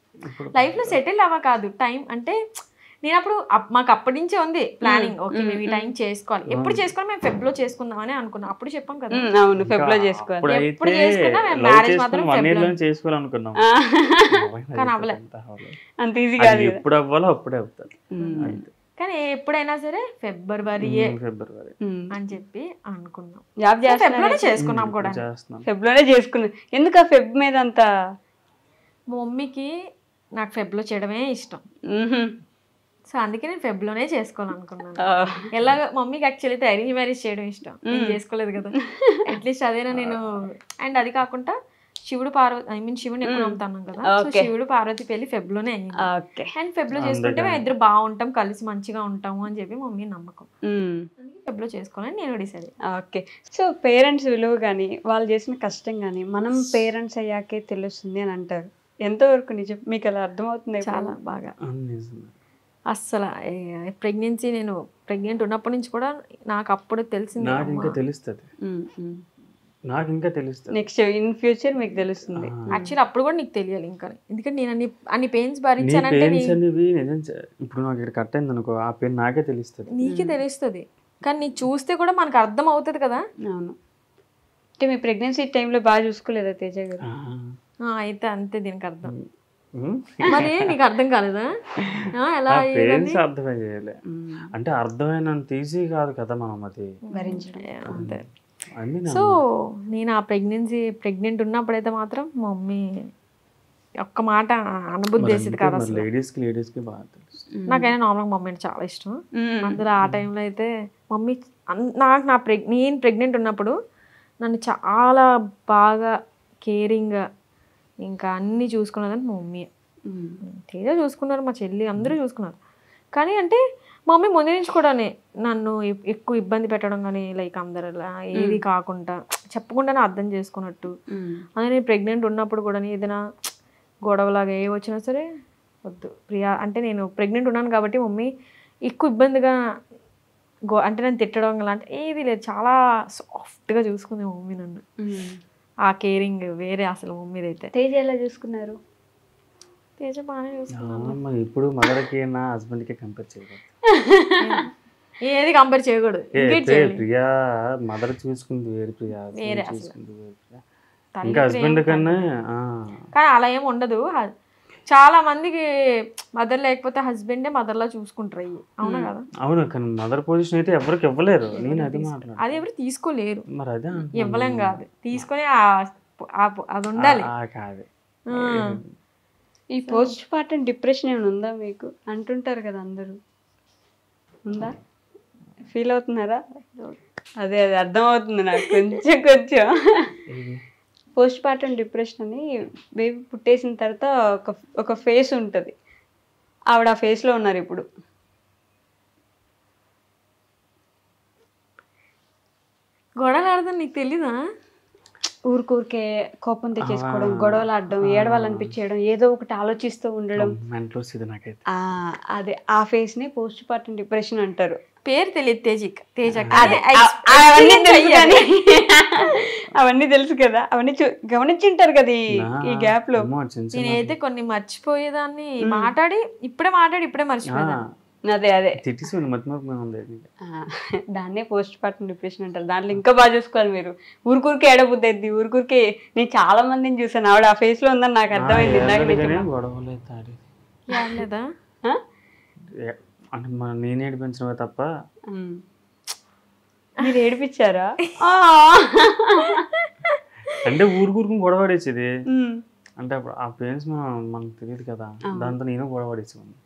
లైఫ్ లో సెటిల్ అవ్వ కాదు, టైం అంటే నేను అప్పుడు మాకు అప్పటి నుంచే ఉంది ప్లానింగ్, ఓకే మేము ఈ టైం చేసుకోవాలి. ఎప్పుడు చేసుకోవాలి, మేము ఫెబ్ లో చేసుకుందాం అని అనుకున్నాం. అప్పుడు చెప్పాం కదా,
అవును ఫెబ్ లో చేసుకోవాలి.
ఎప్పుడు చేసుకున్నా మేము మ్యారేజ్ మాత్రం
చేసుకోవాలనుకున్నాం,
కానీ అవ్వలేదు.
అంత ఈజీ కాదు,
ఎప్పుడు అవ్వాలో అప్పుడే అవుతారు.
కానీ ఎప్పుడైనా సరే ఫిబ్రవరి అని చెప్పి అనుకున్నాం.
జాబ్
ఫెబ్లోనే చేసుకున్నాం కూడా,
ఫెబ్లోనే చేసుకున్నాం. ఎందుకు ఆ ఫెబ్ మీద అంత?
మా మమ్మీకి నాకు ఫెబ్లో చేయడమే ఇష్టం, సో అందుకే నేను ఫెబ్లోనే చేసుకోవాలనుకున్నాను. ఎలాగ మమ్మీకి యాక్చువల్లీ అయితే అరేంజ్ మ్యారేజ్ చేయడం ఇష్టం, నేను చేసుకోలేదు కదా, అట్లీస్ట్ అదేనా నేను. అండ్ అది కాకుండా శివుడు పార్వతి శివుని ఎక్కువ నమ్ముతాను కదా, సో శివుడు పార్వతి పెళ్లి ఫెబ్లోనే అయింది. అండ్ ఫెబ్లో చేసుకుంటే మేము ఇద్దరు బాగుంటాం, కలిసి మంచిగా ఉంటాము అని చెప్పి మమ్మీ నమ్మకం, ఫెబ్లో చేసుకోవాలని నేను డిసైడ్.
ఓకే, సో పేరెంట్స్ విలువ కానీ వాళ్ళు చేసిన కష్టం కానీ మనం పేరెంట్స్ అయ్యాకే తెలుస్తుంది అని అంటారు. ఎంతవరకు నిజం? మీకు అలా అర్థమవుతుంది?
చాలా బాగా. అస్సలు ప్రెగ్నెన్సీ, నేను ప్రెగ్నెంట్ ఉన్నప్పటి నుంచి కూడా నాకు అప్పుడు తెలిసింది,
నాకు ఇంకా తెలుస్తుంది.
నెక్స్ట్ ఇన్ ఫ్యూచర్ మీకు తెలుస్తుంది.
యాక్చువల్లీ అప్పుడు కూడా నీకు తెలియాలి ఇంకా, ఎందుకంటే నేను అన్ని పెయిన్స్ భరించానంటే.
ఇప్పుడు నాకు ఇక్కడ కట్ అయింది అనుకో, ఆ పెయిన్ నాకే తెలుస్తుంది,
నీకే తెలుస్తుంది, కానీ నీకు చూస్తే కూడా మనకు అర్థం అవుతుంది కదా.
అవును, అంటే మీ ప్రెగ్నెన్సీ టైంలో బాగా చూసుకోలేదా తేజ గారు?
అయితే అంతే దీనికి అర్థం. మరి నీకు అర్థం కాలేదా ఎలా
పేరెంట్స్ అర్థమే చేయాలి అంటే అర్థమైనంత ఈజీ కాదు కదా మనం అది
అంతే.
అన్ని
సో నేను ఆ ప్రెగ్నెంట్ ఉన్నప్పుడైతే మాత్రం మా మమ్మీ ఒక్క మాట అనుభూతి చేసేది కాదు అసలు.
లేడీస్కి బాగా తెలుసు.
నాకైనా నార్మల్గా మమ్మీ అంటే చాలా ఇష్టం. అందులో ఆ టైంలో అయితే మమ్మీ నేను ప్రెగ్నెంట్ ఉన్నప్పుడు నన్ను చాలా బాగా కేరింగ్గా ఇంకా అన్నీ చూసుకున్నదని మా మమ్మీ. తేజ చూసుకున్నారు, మా చెల్లి అందరూ చూసుకున్నారు. కానీ అంటే మా మమ్మీ ముందు నుంచి కూడా నన్ను ఎక్కువ ఇబ్బంది పెట్టడం కానీ లైక్ అందరు ఏది కాకుండా చెప్పకుండానే అర్థం చేసుకున్నట్టు. అదే నేను ప్రెగ్నెంట్ ఉన్నప్పుడు కూడా ఏదైనా గొడవలాగా ఏ వచ్చినా సరే వద్దు ప్రియా అంటే నేను ప్రెగ్నెంట్ ఉన్నాను కాబట్టి మమ్మీ ఎక్కువ ఇబ్బందిగా అంటే నన్ను తిట్టడం అలాంటి ఏది లేదు. చాలా సాఫ్ట్గా చూసుకుంది మమ్మీ నన్ను. ఆ కేరింగ్ వేరే అసలు మమ్మీది అయితే.
తేజ ఎలా చూసుకున్నారు?
తేజ బాగానే చూసుకున్నాను.
ఇప్పుడు మదర్కి నా హస్బెండ్కి కంపేర్ చేయకూడదు.
ఏది కంపేర్ చేయకూడదు.
ప్రియా మదర్ చూసుకుంది వేరు, ప్రియా చూసుకుంది వేరు.
ఇంకా హస్బెండ్ కన్నా కానీ అలా ఏమి ఉండదు. చాలా మందికి మదర్ లేకపోతే హస్బెండే మదర్లా చూసుకుంటారు అయ్యి. అవునా కదా?
అవును, కానీ మదర్ పొజిషన్ అయితే ఎవరికి ఇవ్వలేరు. నేను అది మాట్లాడు
అది ఎవరు తీసుకోలేరు.
మరి అదే
ఇవ్వలేం కాదు, తీసుకొని అది ఉండాలి.
కాదు
ఈ పోస్ట్ పార్టం డిప్రెషన్ ఏమైనా ఉందా మీకు? అంటుంటారు కదా అందరూ, ఉందా? ఫీల్ అవుతున్నారా? అదే అర్థమవుతుంది నాకు కొంచెం. పోస్ట్ పార్టం డిప్రెషన్ అని బేబీ పుట్టేసిన తర్వాత ఒక ఫేస్ ఉంటుంది. ఆవిడ ఆ ఫేస్లో ఉన్నారు ఇప్పుడు.
గొడవలు ఆడదాం నీకు తెలీదా?
ఊరికే కోపం తెచ్చేసుకోవడం, గొడవలు ఆడడం, ఏడవాలనిపించేయడం, ఏదో ఒకటి ఆలోచిస్తూ ఉండడం. అదే ఆ ఫేస్ ని పోస్ట్ పార్టం డిప్రెషన్ అంటారు.
పేరు తెలియదు తేజ.
అవన్నీ తెలుసు కదా, అవన్నీ గమనించుంటారు కదా ఈ గ్యాప్ లో.
నేనైతే కొన్ని మర్చిపోయేదాన్ని, ఇప్పుడే మర్చిపోయేదాన్ని.
అదే దాన్నే పోస్ట్ పార్టం డిప్రెషన్ అంటారు. దాంట్లో ఇంకా బాగా చూసుకోవాలి మీరు. ఊరికే ఏడబుద్ది అయింది, ఊరికే. నేను చాలా మందిని చూసాను, ఆవిడ ఆ ఫేస్ లో ఉందని నాకు అర్థమైంది.
అంటే నేను ఏడిపించడమే తప్ప.
మీరు ఏడిపించారా? అంటే
ఊరుకు గొడవ పడేసేది. అంటే అప్పుడు ఆ పేరెంట్స్ మనకు తెలియదు కదా, దాంతో నేను గొడవ పడేసేవాడిని.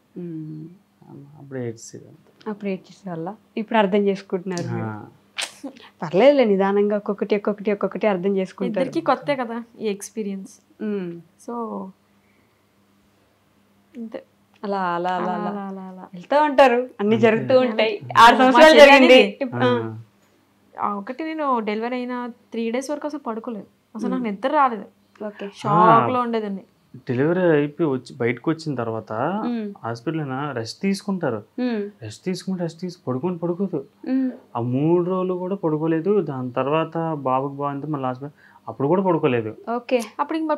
అప్పుడు
ఏడ్చేసే వల్ల ఇప్పుడు అర్థం చేసుకుంటున్నారు. పర్లేదులే, నిదానంగా ఒక్కొక్కటి అర్థం చేసుకుంటారు.
కొత్త కదా ఈ ఎక్స్పీరియన్స్. సో అంతే,
అలా వెళ్తూ ఉంటారు, అన్ని జరుగుతూ ఉంటాయి. 6 సంవత్సరాలు జరిగింది.
ఒకటి నేను డెలివరీ అయిన 3 days వరకు అసలు పడుకోలేదు. అసలు నాకు నిద్ర రాలేదు. షాక్ లో ఉండేదాన్ని.
డెలివరీ అయిపోయి బయటకు వచ్చిన తర్వాత హాస్పిటల్ రెస్ట్ తీసుకుంటారు. రెస్ట్ తీసుకుని పడుకోదు. ఆ 3 రోజులు కూడా పడుకోలేదు. దాని తర్వాత బాబుకి బాగుంది, మళ్ళీ హాస్పిటల్ అప్పుడు కూడా పడుకోలేదు.
అప్పుడు ఇంకా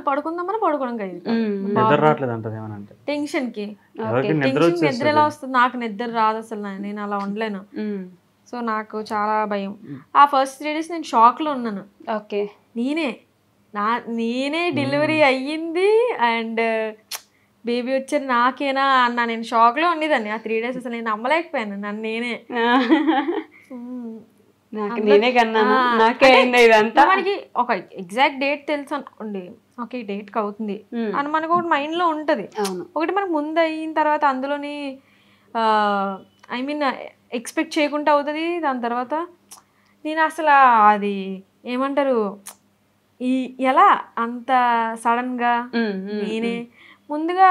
పడుకుందామని పడుకోవడం కాదు,
నిద్ర రావట్లేదు అంటది. ఏమనంటే
టెన్షన్ నిద్ర ఎలా వస్తుంది? నాకు నిద్ర రాదు అసలు, నేను అలా ఉండలేను. సో నాకు చాలా భయం. ఆ ఫస్ట్ 3 days నేను షాక్ లో ఉన్నాను. నేనే డెలివరీ అయ్యింది అండ్ బేబీ వచ్చారు నాకేనా అన్న నేను షాక్ లో ఉండేదాన్ని. ఆ 3 days అసలు నేను నమ్మలేకపోయాను నన్ను నేనే. మనకి ఒక ఎగ్జాక్ట్ డేట్ తెలుసు అనుకోండి, ఓకే డేట్కి అవుతుంది అని మనకు ఒకటి మైండ్ లో ఉంటది. ఒకటి మనకు ముందు అయిన తర్వాత అందులోని ఎక్స్పెక్ట్ చేయకుండా అవుతుంది. దాని తర్వాత నేను అసలు అది ఏమంటారు ఎలా అంత సడన్ గా నేనే ముందుగా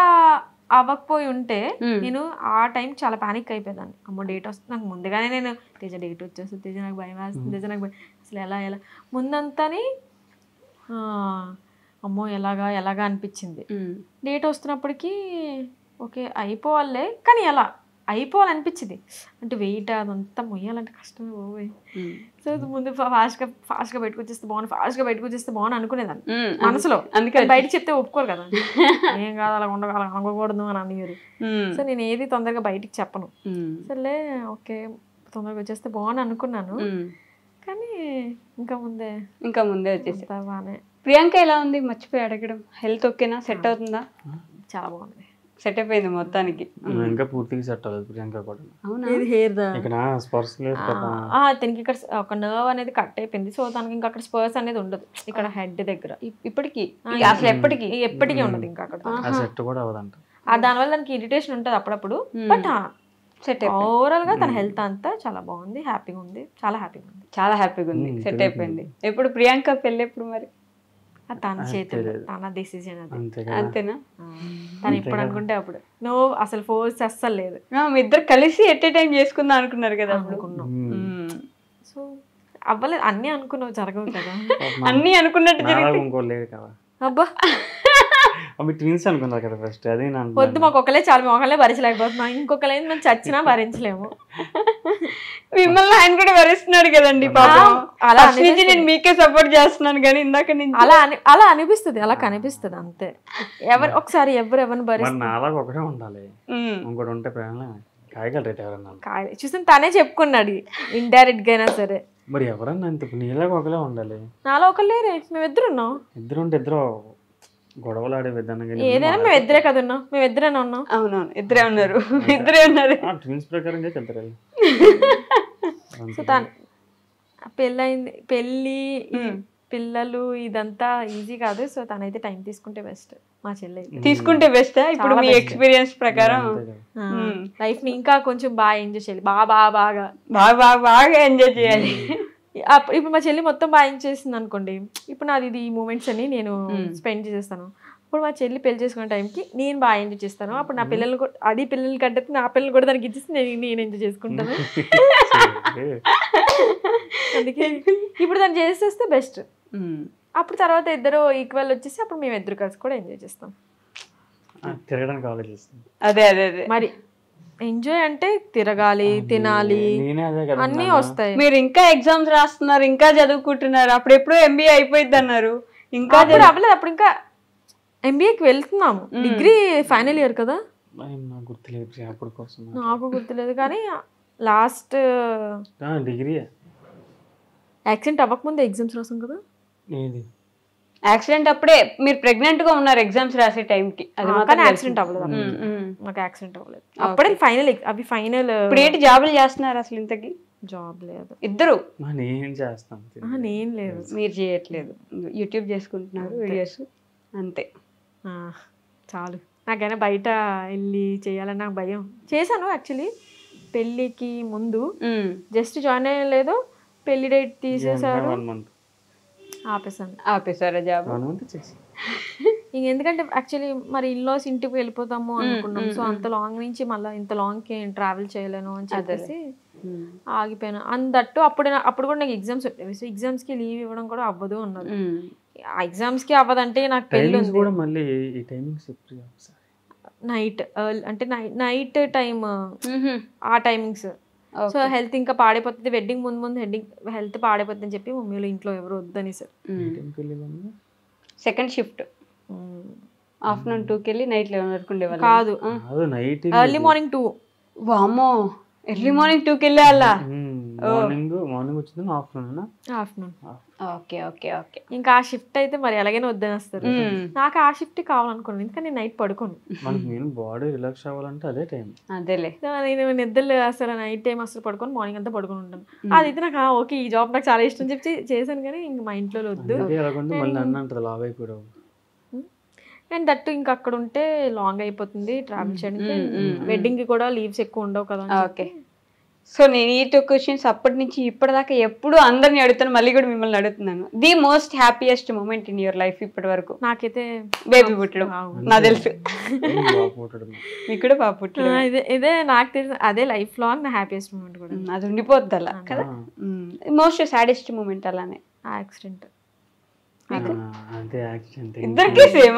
అవ్వకపోయి ఉంటే నేను ఆ టైం చాలా పానిక్ అయిపోయేదాన్ని. అమ్మో డేట్ వస్తుంది నాకు ముందుగానే, నేను తేజ డేట్ వచ్చేస్తుంది, తేజ నాకు భయం వేస్తుంది, తేజ నాకు భయం అసలు ఎలా ముందంతాని అమ్మో ఎలాగా అనిపించింది. డేట్ వస్తున్నప్పటికీ ఓకే అయిపోవాలే, కానీ ఎలా అయిపోవాలనిపించింది. అంటే వెయిట్ అదంతా మొయ్యాలంటే కష్టమే పోయి. సో ముందు ఫాస్ట్గా బయటకు వచ్చేస్తే బాగుంది అనుకునేదాన్ని మనసులో. అందుకని బయట చెప్తే ఒప్పుకోరు కదా, ఏం కాదు అలా అనకూడదు అని అనేవారు. సో నేను ఏది తొందరగా బయటికి చెప్పను. సర్లే ఓకే తొందరగా వచ్చేస్తే బాగుంది అనుకున్నాను, కానీ ఇంకా ముందే
వచ్చేసి
బాగానే
ప్రియాంక ఎలా ఉంది? మర్చిపోయి అడగడం. హెల్త్ ఓకేనా? సెట్ అవుతుందా?
చాలా బాగుంది,
సెట్ అయిపోయింది మొత్తానికి.
ఇంకా పూర్తిగా సెట్ అవ్వలేదు ప్రియాంక కూడా.
అవునా?
హెయిర్
ఇక్కడ స్పర్శ లేదు కదా.
తనకి ఇక్కడ ఒక నర్వ్ అనేది కట్ అయిపోయింది, సో తనకి ఇంకా అక్కడ స్పర్స్ అనేది ఉండదు ఇక్కడ హెడ్ దగ్గర.
ఇప్పటికి అసలు ఎప్పటికీ
ఉండదు ఇంకా అక్కడ.
ఆ సెట్ కూడా అవ్వదంట.
దానివల్ల దానికి ఇరిటేషన్ ఉంటుంది అప్పుడప్పుడు. బట్
సెట్
ఓవరాల్ గా తన హెల్త్ అంతా చాలా బాగుంది, హ్యాపీగా ఉంది, చాలా హ్యాపీగా ఉంది.
చాలా హ్యాపీగా ఉంది, సెట్ అయిపోయింది. ఎప్పుడు ప్రియాంక పెళ్ళి ఎప్పుడు మరి?
తన చేతులు, తన డెసిజన్ అది.
అంతేనా?
తను ఎప్పుడు అనుకుంటే అప్పుడు. నువ్వు అసలు ఫోర్స్ అస్సలు లేదు.
మీ ఇద్దరు కలిసి ఎట్ ఏ టైం చేసుకుందాం అనుకున్నారు కదా?
అనుకున్నాం. సో అవ్వలేదు, అన్ని అనుకున్నావు, జరగవు కదా.
అన్ని అనుకున్నట్టు జరిగింది.
ఇంకోలేదు కదా.
అబ్బా
అవి ట్విన్స్ అనుకున్నారు కదా ఫస్ట్. అదే
వద్దు, మాకు ఒకలే చాలు, మేము ఒకళ్ళే భరించలేకపోతున్నాం. ఇంకొకలే మేము చచ్చినా భరించలేము.
మిమ్మల్ని ఆయన కూడా భరిస్తున్నాడు కదండి పాపం. అలా నేను మీకే సపోర్ట్ చేస్తున్నాను కానీ ఇందాక నుంచి
అలా అనిపిస్తుంది, అలా కనిపిస్తుంది అంతే. ఒకసారి ఎవరిని భరిస్తారు?
నాలాగా ఒకటే ఉండాలి, ఇంకోటి ఉంటే కాయగలరేట ఎవరన్నా.
చూసిన తనే చెప్పుకున్నాడు ఇండైరెక్ట్ గా అయినా సరే.
మరి ఎవరన్నా ఇంత నీలాగా ఒకలే ఉండాలి.
నాలో ఒకళ్ళేరే, మేము ఇద్దరు ఉన్నాం.
ఇద్దరు ఉంటే ఇద్దరు గొడవలు ఆడే విధానం.
ఏదైనా మేము ఇద్దరే కదా ఉన్నాం, మేము ఇద్దరేనా ఉన్నాం.
అవునవును, ఇద్దరే ఉన్నారు, ఇద్దరే ఉన్నారు.
ట్విన్స్ ప్రకారంగా వెళ్తారు.
సో తను పెళ్ళయింది, పెళ్ళి పిల్లలు ఇదంతా ఈజీ కాదు. సో తనైతే టైం తీసుకుంటే బెస్ట్. మా చెల్లి
తీసుకుంటే బెస్ట్. ఇప్పుడు మీ ఎక్స్పీరియన్స్ ప్రకారం
లైఫ్ ని ఇంకా కొంచెం బాగా ఎంజాయ్ చేయాలి,
బాగా ఎంజాయ్ చేయాలి.
ఇప్పుడు మా చెల్లి మొత్తం బాగా ఎంజాయ్ చేసింది అనుకోండి, ఇప్పుడు నాది ఇది ఈ మూమెంట్స్ అని నేను స్పెండ్ చేసేస్తాను. ఇప్పుడు మా చెల్లి పెళ్లి చేసుకునే టైంకి నేను బాగా ఎంజాయ్ చేస్తాను. అప్పుడు నా పిల్లలు కూడా, అది పిల్లలు కంటే నా పిల్లలు కూడా దానికి ఇచ్చేసి నేను ఎంజాయ్ చేసుకుంటాను. అందుకే ఇప్పుడు దాన్ని చేసేస్తే బెస్ట్. అప్పుడు తర్వాత ఇద్దరు ఈక్వల్ వచ్చేసి అప్పుడు మేము ఇద్దరు కలిసి కూడా ఎంజాయ్ చేస్తాం.
తిరగడానికి ఆలోచిస్తాం.
అదే అదే అదే
మరి ఎంజాయ్ అంటే తిరగాలి, తినాలి, అన్నీ వస్తాయి.
మీరు ఇంకా ఎగ్జామ్స్ రాస్తున్నారు, ఇంకా చదువుకుంటున్నారు. అప్పుడు ఎప్పుడో ఎంబీఏ అయిపోయింది అన్నారు. ఇంకా
అవ్వలేదు. అప్పుడు ఇంకా ఎంబీఏకి వెళ్తున్నాము. డిగ్రీ ఫైనల్ ఇయర్ కదా. నాకు గుర్తులేదు కానీ లాస్ట్
డిగ్రీ
యాక్సిడెంట్ అవ్వకముందు ఎగ్జామ్స్ రాసాం కదా.
యాక్సిడెంట్ అప్పుడే మీరు ప్రెగ్నెంట్ గా ఉన్నారు ఎగ్జామ్స్ రాసే టైంకి.
కానీ యాక్సిడెంట్ అవ్వలేదు, మాకు యాక్సిడెంట్ అవ్వలేదు. అప్పుడే ఫైనల్, అవి ఫైనల్.
ఇప్పుడు ఏంటి జాబులు చేస్తున్నారు అసలు? ఇంతకి
జాబ్ లేదు.
ఇద్దరు?
నేను చేస్తాను.
నేను లేదు.
మీరు చేయట్లేదు, యూట్యూబ్ చేసుకుంటున్నారు వీడియోస్ అంతే.
చాలు. నాకైనా బయట వెళ్ళి చేయాలని నాకు భయం. చేశాను యాక్చువల్లీ పెళ్ళికి ముందు, జస్ట్ జాయిన్ అయ్యలేదు. పెళ్లి డేట్ తీసేసారు, ఆపేసారా జాబ్. ఎందుకంటే యాక్చువల్లీ మరి ఇన్లాస్ ఇంటికి వెళ్ళిపోతాము అనుకున్నాం. సో అంత లాంగ్ నుంచి మళ్ళీ ఇంత లాంగ్ ట్రావెల్ చేయలేను అని చెప్పేసి ఆగిపోయాను. అందట్టు అప్పుడు కూడా నాకు ఎగ్జామ్స్ వచ్చేవి. సో ఎగ్జామ్స్ కి లీవ్ ఇవ్వడం కూడా అవ్వదు అన్నారు. ఆ ఎగ్జామ్స్ కి అవ్వదంటే నాకు పెళ్ళి ఉంది. నైట్ అంటే నైట్ టైమ్, ఆ టైమింగ్స్. సో హెల్త్ ఇంకా పాడైపోతుంది, వెడ్డింగ్ ముందు హెల్త్ పాడైపోతుంది అని చెప్పి మమ్మీలో ఇంట్లో ఎవరు వద్దని సార్.
సెకండ్ షిఫ్ట్ ఆఫ్టర్నూన్ 2కి వెళ్ళి నైట్ 11 వరకు ఉండేవాళ్ళు.
కాదు, ఎర్లీ మార్నింగ్ 2.
వామ్మో, ఎర్లీ మార్నింగ్ 2కి వెళ్ళేవాళ్ళ?
మార్నింగ్ వచ్చింది
ఆఫ్టర్నూన్.
Okay okay okay.
ఇంకా ఆ షిఫ్ట్ అయితే మరి ఎలాగైనా వద్దని వస్తారు. నాకు ఆ షిఫ్ట్ కావాలనుకున్నాను, ఎందుకంటే నేను నైట్ పడుకోను.
బాడీ రిలాక్స్ అవ్వాలంటే అదే టైం.
అదేలే,
నేను నిద్రలు అసలు నైట్ టైం అసలు పడుకొని మార్నింగ్ అంతా పడుకొని ఉంటాను. అదైతే నాకు ఓకే, ఈ జాబ్ నాకు చాలా ఇష్టం చెప్పి చేశాను. కానీ ఇంక మా ఇంట్లో వద్దు అండ్ దట్టు ఇంకా అక్కడ ఉంటే లాంగ్ అయిపోతుంది ట్రావెల్ చేయడానికి. వెడ్డింగ్ కి కూడా లీవ్స్ ఎక్కువ ఉండవు కదా.
ఓకే. సో నేను ఈ 2 క్వశ్చన్స్ అప్పటి నుంచి ఇప్పటిదాకా ఎప్పుడు అందరిని అడుగుతాను, మళ్ళీ కూడా మిమ్మల్ని అడుగుతున్నాను. The most happiest moment in your life ఇప్పటి వరకు?
నాకైతే
బేబీ పుట్టడం, నాకు తెలుసు. మీకు కూడా పాప పుట్టడం,
ఇదే నాకు తెలుసు. అదే లైఫ్ లాంగ్ నా హ్యాపీయెస్ట్ మూమెంట్ కూడా.
అది ఉండిపోద్ది అలా కదా. మోస్ట్ సాడెస్ట్ మూమెంట్ అలానే
యాక్సిడెంట్.
ఇద్దరికి సేమ్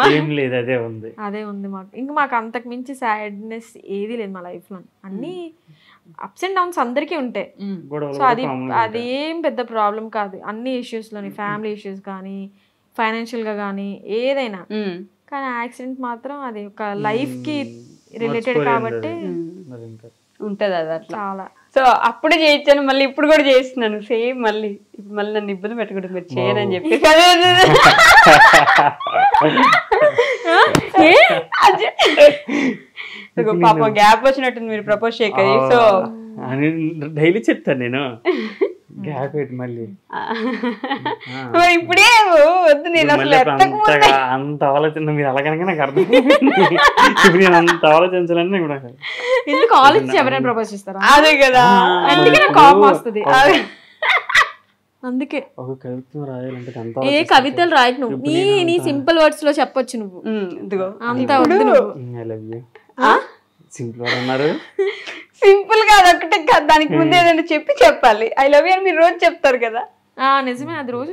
అదే ఉంది మాకు. ఇంకా మాకు అంతకు మించి సాడ్నెస్ ఏది లేదు మా లైఫ్ లో. అన్ని అప్స్ అండ్ డౌన్స్ అందరికీ ఉంటాయి. సో అది ఏం పెద్ద ప్రాబ్లం కాదు. అన్ని ఇష్యూస్ లోని, ఫ్యామిలీ ఇష్యూస్ కానీ, ఫైనాన్షియల్ గా కానీ ఏదైనా. కానీ యాక్సిడెంట్ మాత్రం అది ఒక లైఫ్ కి రిలేటెడ్ కాబట్టి
ఉంటది అది అట్లా
చాలా.
సో అప్పుడు చేయించాను, మళ్ళీ ఇప్పుడు కూడా చేస్తున్నాను సేమ్. మళ్ళీ మళ్ళీ నన్ను ఇబ్బంది పెట్టకూడదు మీరు చేయనని చెప్పి పాపం గ్యాప్ వచ్చినట్టుంది మీరు ప్రపోజ్ చేయకది. సో
డైలీ చెప్తాను నేను గ్యాప్ ఏంటి మళ్ళీ
ఇప్పుడే వద్దు. నేను అసలు
అంత ఆలోచన మీరు అలాగనగా నాకు అర్థం. ఇప్పుడు నేను అంత ఆలోచించాలని కూడా
ఎందుకు ఆలోచించి ఎవరైనా ప్రపోజ్ చేస్తారా?
అదే కదా,
అందుకే నాకు కోపం వస్తుంది. అందుకే
ఒక కవిత్వం రాయాలంటే
ఏ కవితలు రాయకు నువ్వు, నీ సింపుల్ వర్డ్స్ లో చెప్పొచ్చు నువ్వు. అంత వద్దు నువ్వు.
I love you simple word అన్నారు.
సింపుల్ గా అదొకటే కాదు, దానికి ముందు ఏదైనా చెప్పాలి. ఐ లవ్ యూ అని మీరు రోజు చెప్తారు కదా.
నిజమే, అది రోజు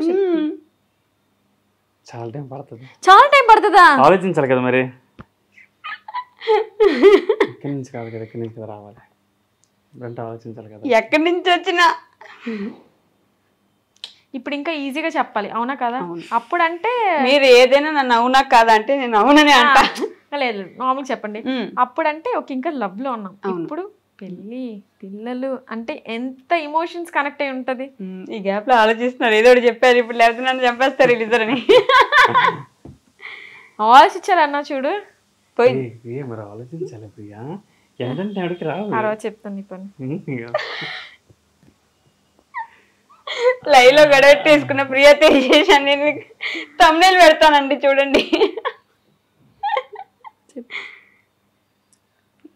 చాలా టైం పడుతుంది.
చాలా టైం పడుతుందా?
ఆలోచించాలి కదా మరి. ఎక్కడి నుంచి కాదు కదా, ఎక్కడి నుంచి కదా రావాలి అంటే ఆలోచించాలి కదా.
ఎక్కడి నుంచి వచ్చినా
ఇప్పుడు ఇంకా ఈజీగా చెప్పాలి, అవునా కదా? అప్పుడు అంటే
మీరు ఏదైనా నన్ను అవునా కాదా అంటే నేను అవుననే అంటా.
లేదు నార్మల్ చెప్పండి. అప్పుడంటే ఒక ఇంకా లవ్ లో ఉన్నాం, ఇప్పుడు పెళ్ళి పిల్లలు అంటే ఎంత ఎమోషన్స్ కనెక్ట్ అయి ఉంటది.
ఈ గ్యాప్ లో ఆలోచిస్తున్నారు, ఏదో చెప్పారు ఇప్పుడు, లేకపోతే నన్ను చంపేస్తారు వీళ్ళిద్దరని.
ఆలోచించాలన్నా చూడు
పోయి మరి ఆలోచించాలి ప్రియా. ఏంటంటే అడిగి రావు,
ఆ రోజు చెప్తాను నీ పని.
లైవ్ లో గడవెట్టేసుకున్న ప్రియా తెలియజేసాను. నేను తమ్నేల్ పెడతానండి చూడండి.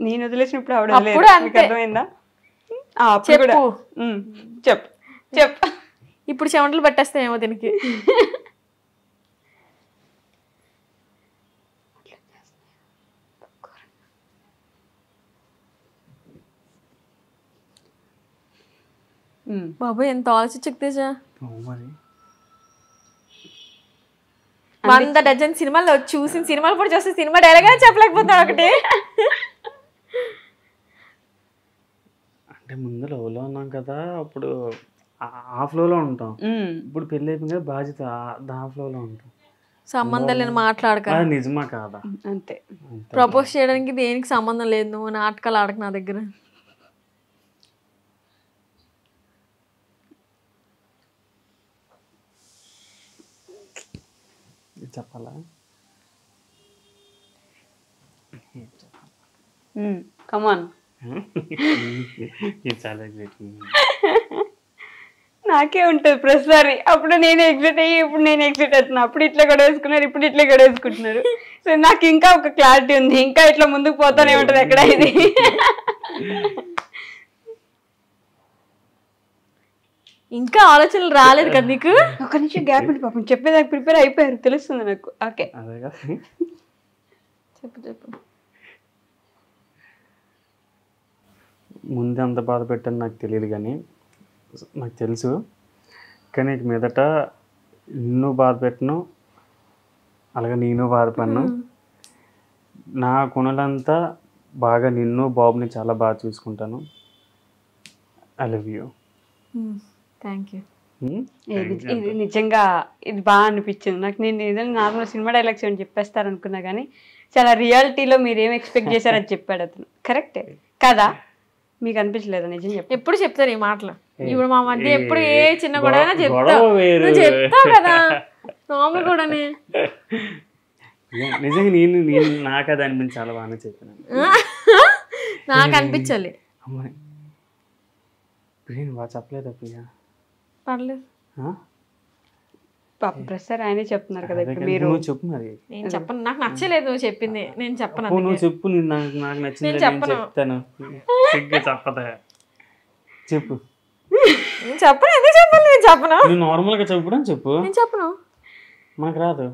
నేను వదిలేసినప్పుడు ఆవిడ అర్థమైందా? చెప్పు.
ఇప్పుడు చెమటలు పట్టేస్తాయేమో దీనికి. బాబు ఎంత ఆలోచించా. 100 డజన్ సినిమాల్లో చూసిన సినిమాలు కూడా చూస్తే సినిమా డైలాగ్ చెప్పలేకపోతున్నాడు ఒకటి.
అంటే ముందు లవ్లో ఉన్నాం కదా, అప్పుడు ఆ ఫ్లోలో ఉంటాం. ఇప్పుడు పెళ్ళి అయిపోయింది కదా, బాధ్యత ఆ ఫ్లోలో ఉంటాం.
సంబంధం లేని మాట్లాడక
నిజమా కాదా?
అంతే.
ప్రపోజ్ చేయడానికి దేనికి సంబంధం లేదు, నువ్వు నాటకాలు ఆడక నా దగ్గర.
చెప్పాలా?
కమాన్.
చాలా
నాకే ఉంటుంది ప్రతిసారి. అప్పుడు నేను ఎగ్జిట్ అయ్యి ఇప్పుడు నేను ఎగ్జిట్ అవుతున్నా. అప్పుడు ఇట్లా గడవేసుకున్నారు, ఇప్పుడు ఇట్లా గడవేసుకుంటున్నారు. సో నాకు ఇంకా ఒక క్లారిటీ ఉంది, ఇంకా ఇట్లా ముందుకు పోతానే ఉంటుంది ఎక్కడ ఇది.
ఇంకా ఆలోచనలు రాలేదు కదా నీకు?
ఒక నిమిషం గ్యాప్ ఉంది పాపం, చెప్పేదానికి ప్రిపేర్ అయిపోయారు తెలుస్తుంది నాకు. ఓకే
చెప్పు.
ముందు అంత బాధ పెట్టని నాకు తెలియదు, కానీ నాకు తెలుసు. కానీ మీదట నిన్ను బాధ పెట్టను, అలాగే నేను బాధపడను. నా కొనులంతా బాగా నిన్ను బాబుని చాలా బాగా చూసుకుంటాను. I love you.
Thank you.
ఇది నిజంగా ఇది బాగా అనిపించింది నాకు. నేను ఏదైనా నార్మల్ సినిమా డైలాగ్స్ ఏమైనా చెప్పేస్తారు అనుకున్నా, కానీ చాలా రియాలిటీలో మీరు ఏం ఎక్స్పెక్ట్ చేశారని చెప్పాడు అతను. కరెక్టే కదా? మీకు అనిపించలేదా? నిజం చెప్పి
ఎప్పుడు చెప్తారు ఈ మాటలు. ఇప్పుడు మా మధ్య ఎప్పుడు ఏ చిన్న గొడవ చెప్తావు కదా, నార్మల్ కూడానే.
నిజంగా నేను నాకు అది అనిపించి చాలా బాగా చెప్పాను.
నాకు అనిపించాలి.
అమ్మాయి బాగా చెప్పలేదా ప్రియా?
పర్లేదు.
ప్రసాద్ ఆయనే చెప్తున్నారు కదా. ఇప్పుడు మీరు
చెప్పు మరి.
నేను చెప్పను, నాకు నచ్చలేదు నువ్వు చెప్పింది. నేను చెప్పను.
నువ్వు చెప్పు, నాకు నచ్చింది చెప్తాను. చెప్పదా చెప్పు.
నేను చెప్పను. ఎందుకు చెప్పాలి? నేను చెప్పను.
నువ్వు నార్మల్ గా చెప్పడం చెప్పు.
నేను చెప్పను,
మాకు రాదు.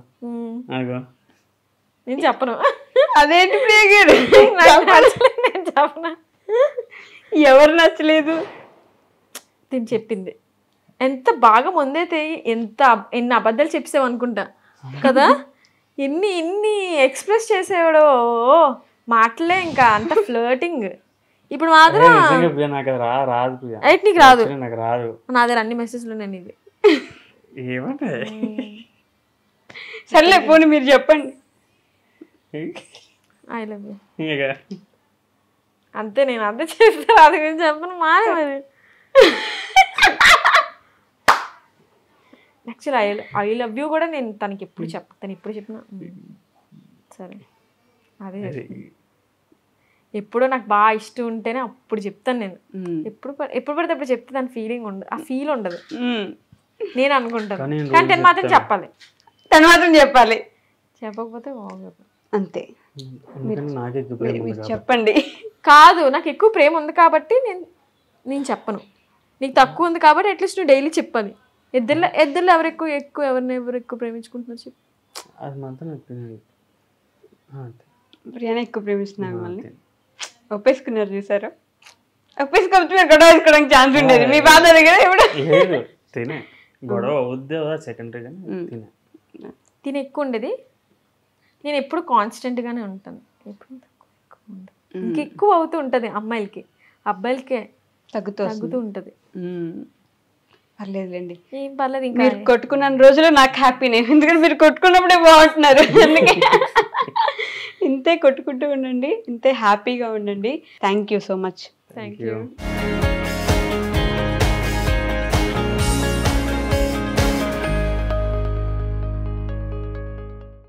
అదిగో
నేను చెప్పను.
అదేంటి నేను
చెప్పను.
ఎవరు నచ్చలేదు?
నేను చెప్పింది ఎంత బాగా ముందైతే ఎన్ని అబద్ధాలు చెప్పేసావు అనుకుంటా కదా. ఎన్ని ఎక్స్ప్రెస్ చేసేవాడో మాటలే, ఇంకా అంత ఫ్లర్టింగ్. ఇప్పుడు మాత్రం నీకు రాదు, నా దగ్గర అన్ని మెసేజ్లు నేను ఇది.
సర్లే పోనీ మీరు చెప్పండి.
ఐ లవ్ యూ అంతే. నేను అంతే చేస్తాను, అది గురించి చెప్పను. మానే మరి యాక్చువల్లీ ఐ లవ్ యూ కూడా నేను తనకి ఎప్పుడు తను ఎప్పుడు చెప్పినా సరే అదే ఎప్పుడో నాకు బాగా ఇష్టం ఉంటేనే అప్పుడు చెప్తాను నేను. ఎప్పుడు పడితే అప్పుడు చెప్తే దాని ఫీలింగ్ ఉండదు, ఆ ఫీల్ ఉండదు నేను అనుకుంటాను. కానీ తను మాత్రం చెప్పాలి,
తను మాత్రం చెప్పాలి,
చెప్పకపోతే బాగోదు
అంతే. చెప్పండి.
కాదు నాకు ఎక్కువ ప్రేమ ఉంది కాబట్టి నేను చెప్పను, నీకు తక్కువ ఉంది కాబట్టి అట్లీస్ట్ నువ్వు డైలీ చెప్పాలి. ఇద్దరు ఎవరు ఎక్కువ ప్రేమించుకుంటున్నారు చెప్పు.
అది మాత్రం
ప్రియానే ఎక్కువ ప్రేమిస్తున్నారు మిమ్మల్ని. ఒప్పేసుకున్నారు చూసారు, ఒప్పేసుకోవచ్చు మీరు గొడవ వేసుకోవడానికి ఛాన్స్ ఉండేది మీ బాధ కదా. ఇప్పుడు
తినే గొడవ అవుద్ది సెకండరీ కానీ
తినే ఎక్కువ ఉండేది. నేను ఎప్పుడు కాన్స్టెంట్గానే ఉంటాను, ఎప్పుడు ఎక్కువ ఉండదు. ఇంకెక్కువ అవుతూ ఉంటుంది అమ్మాయిలకి, అబ్బాయిలకే తగ్గుతూ ఉంటుంది.
పర్లేదులేండి,
ఏం పర్లేదు. ఇంకా
మీరు కొట్టుకున్న రోజులు నాకు హ్యాపీనే, ఎందుకంటే మీరు కొట్టుకున్నప్పుడే బాగుంటున్నారు. అందుకే ఇంతే కొట్టుకుంటూ ఉండండి, ఇంతే హ్యాపీగా ఉండండి. Thank you so much.
Thank you.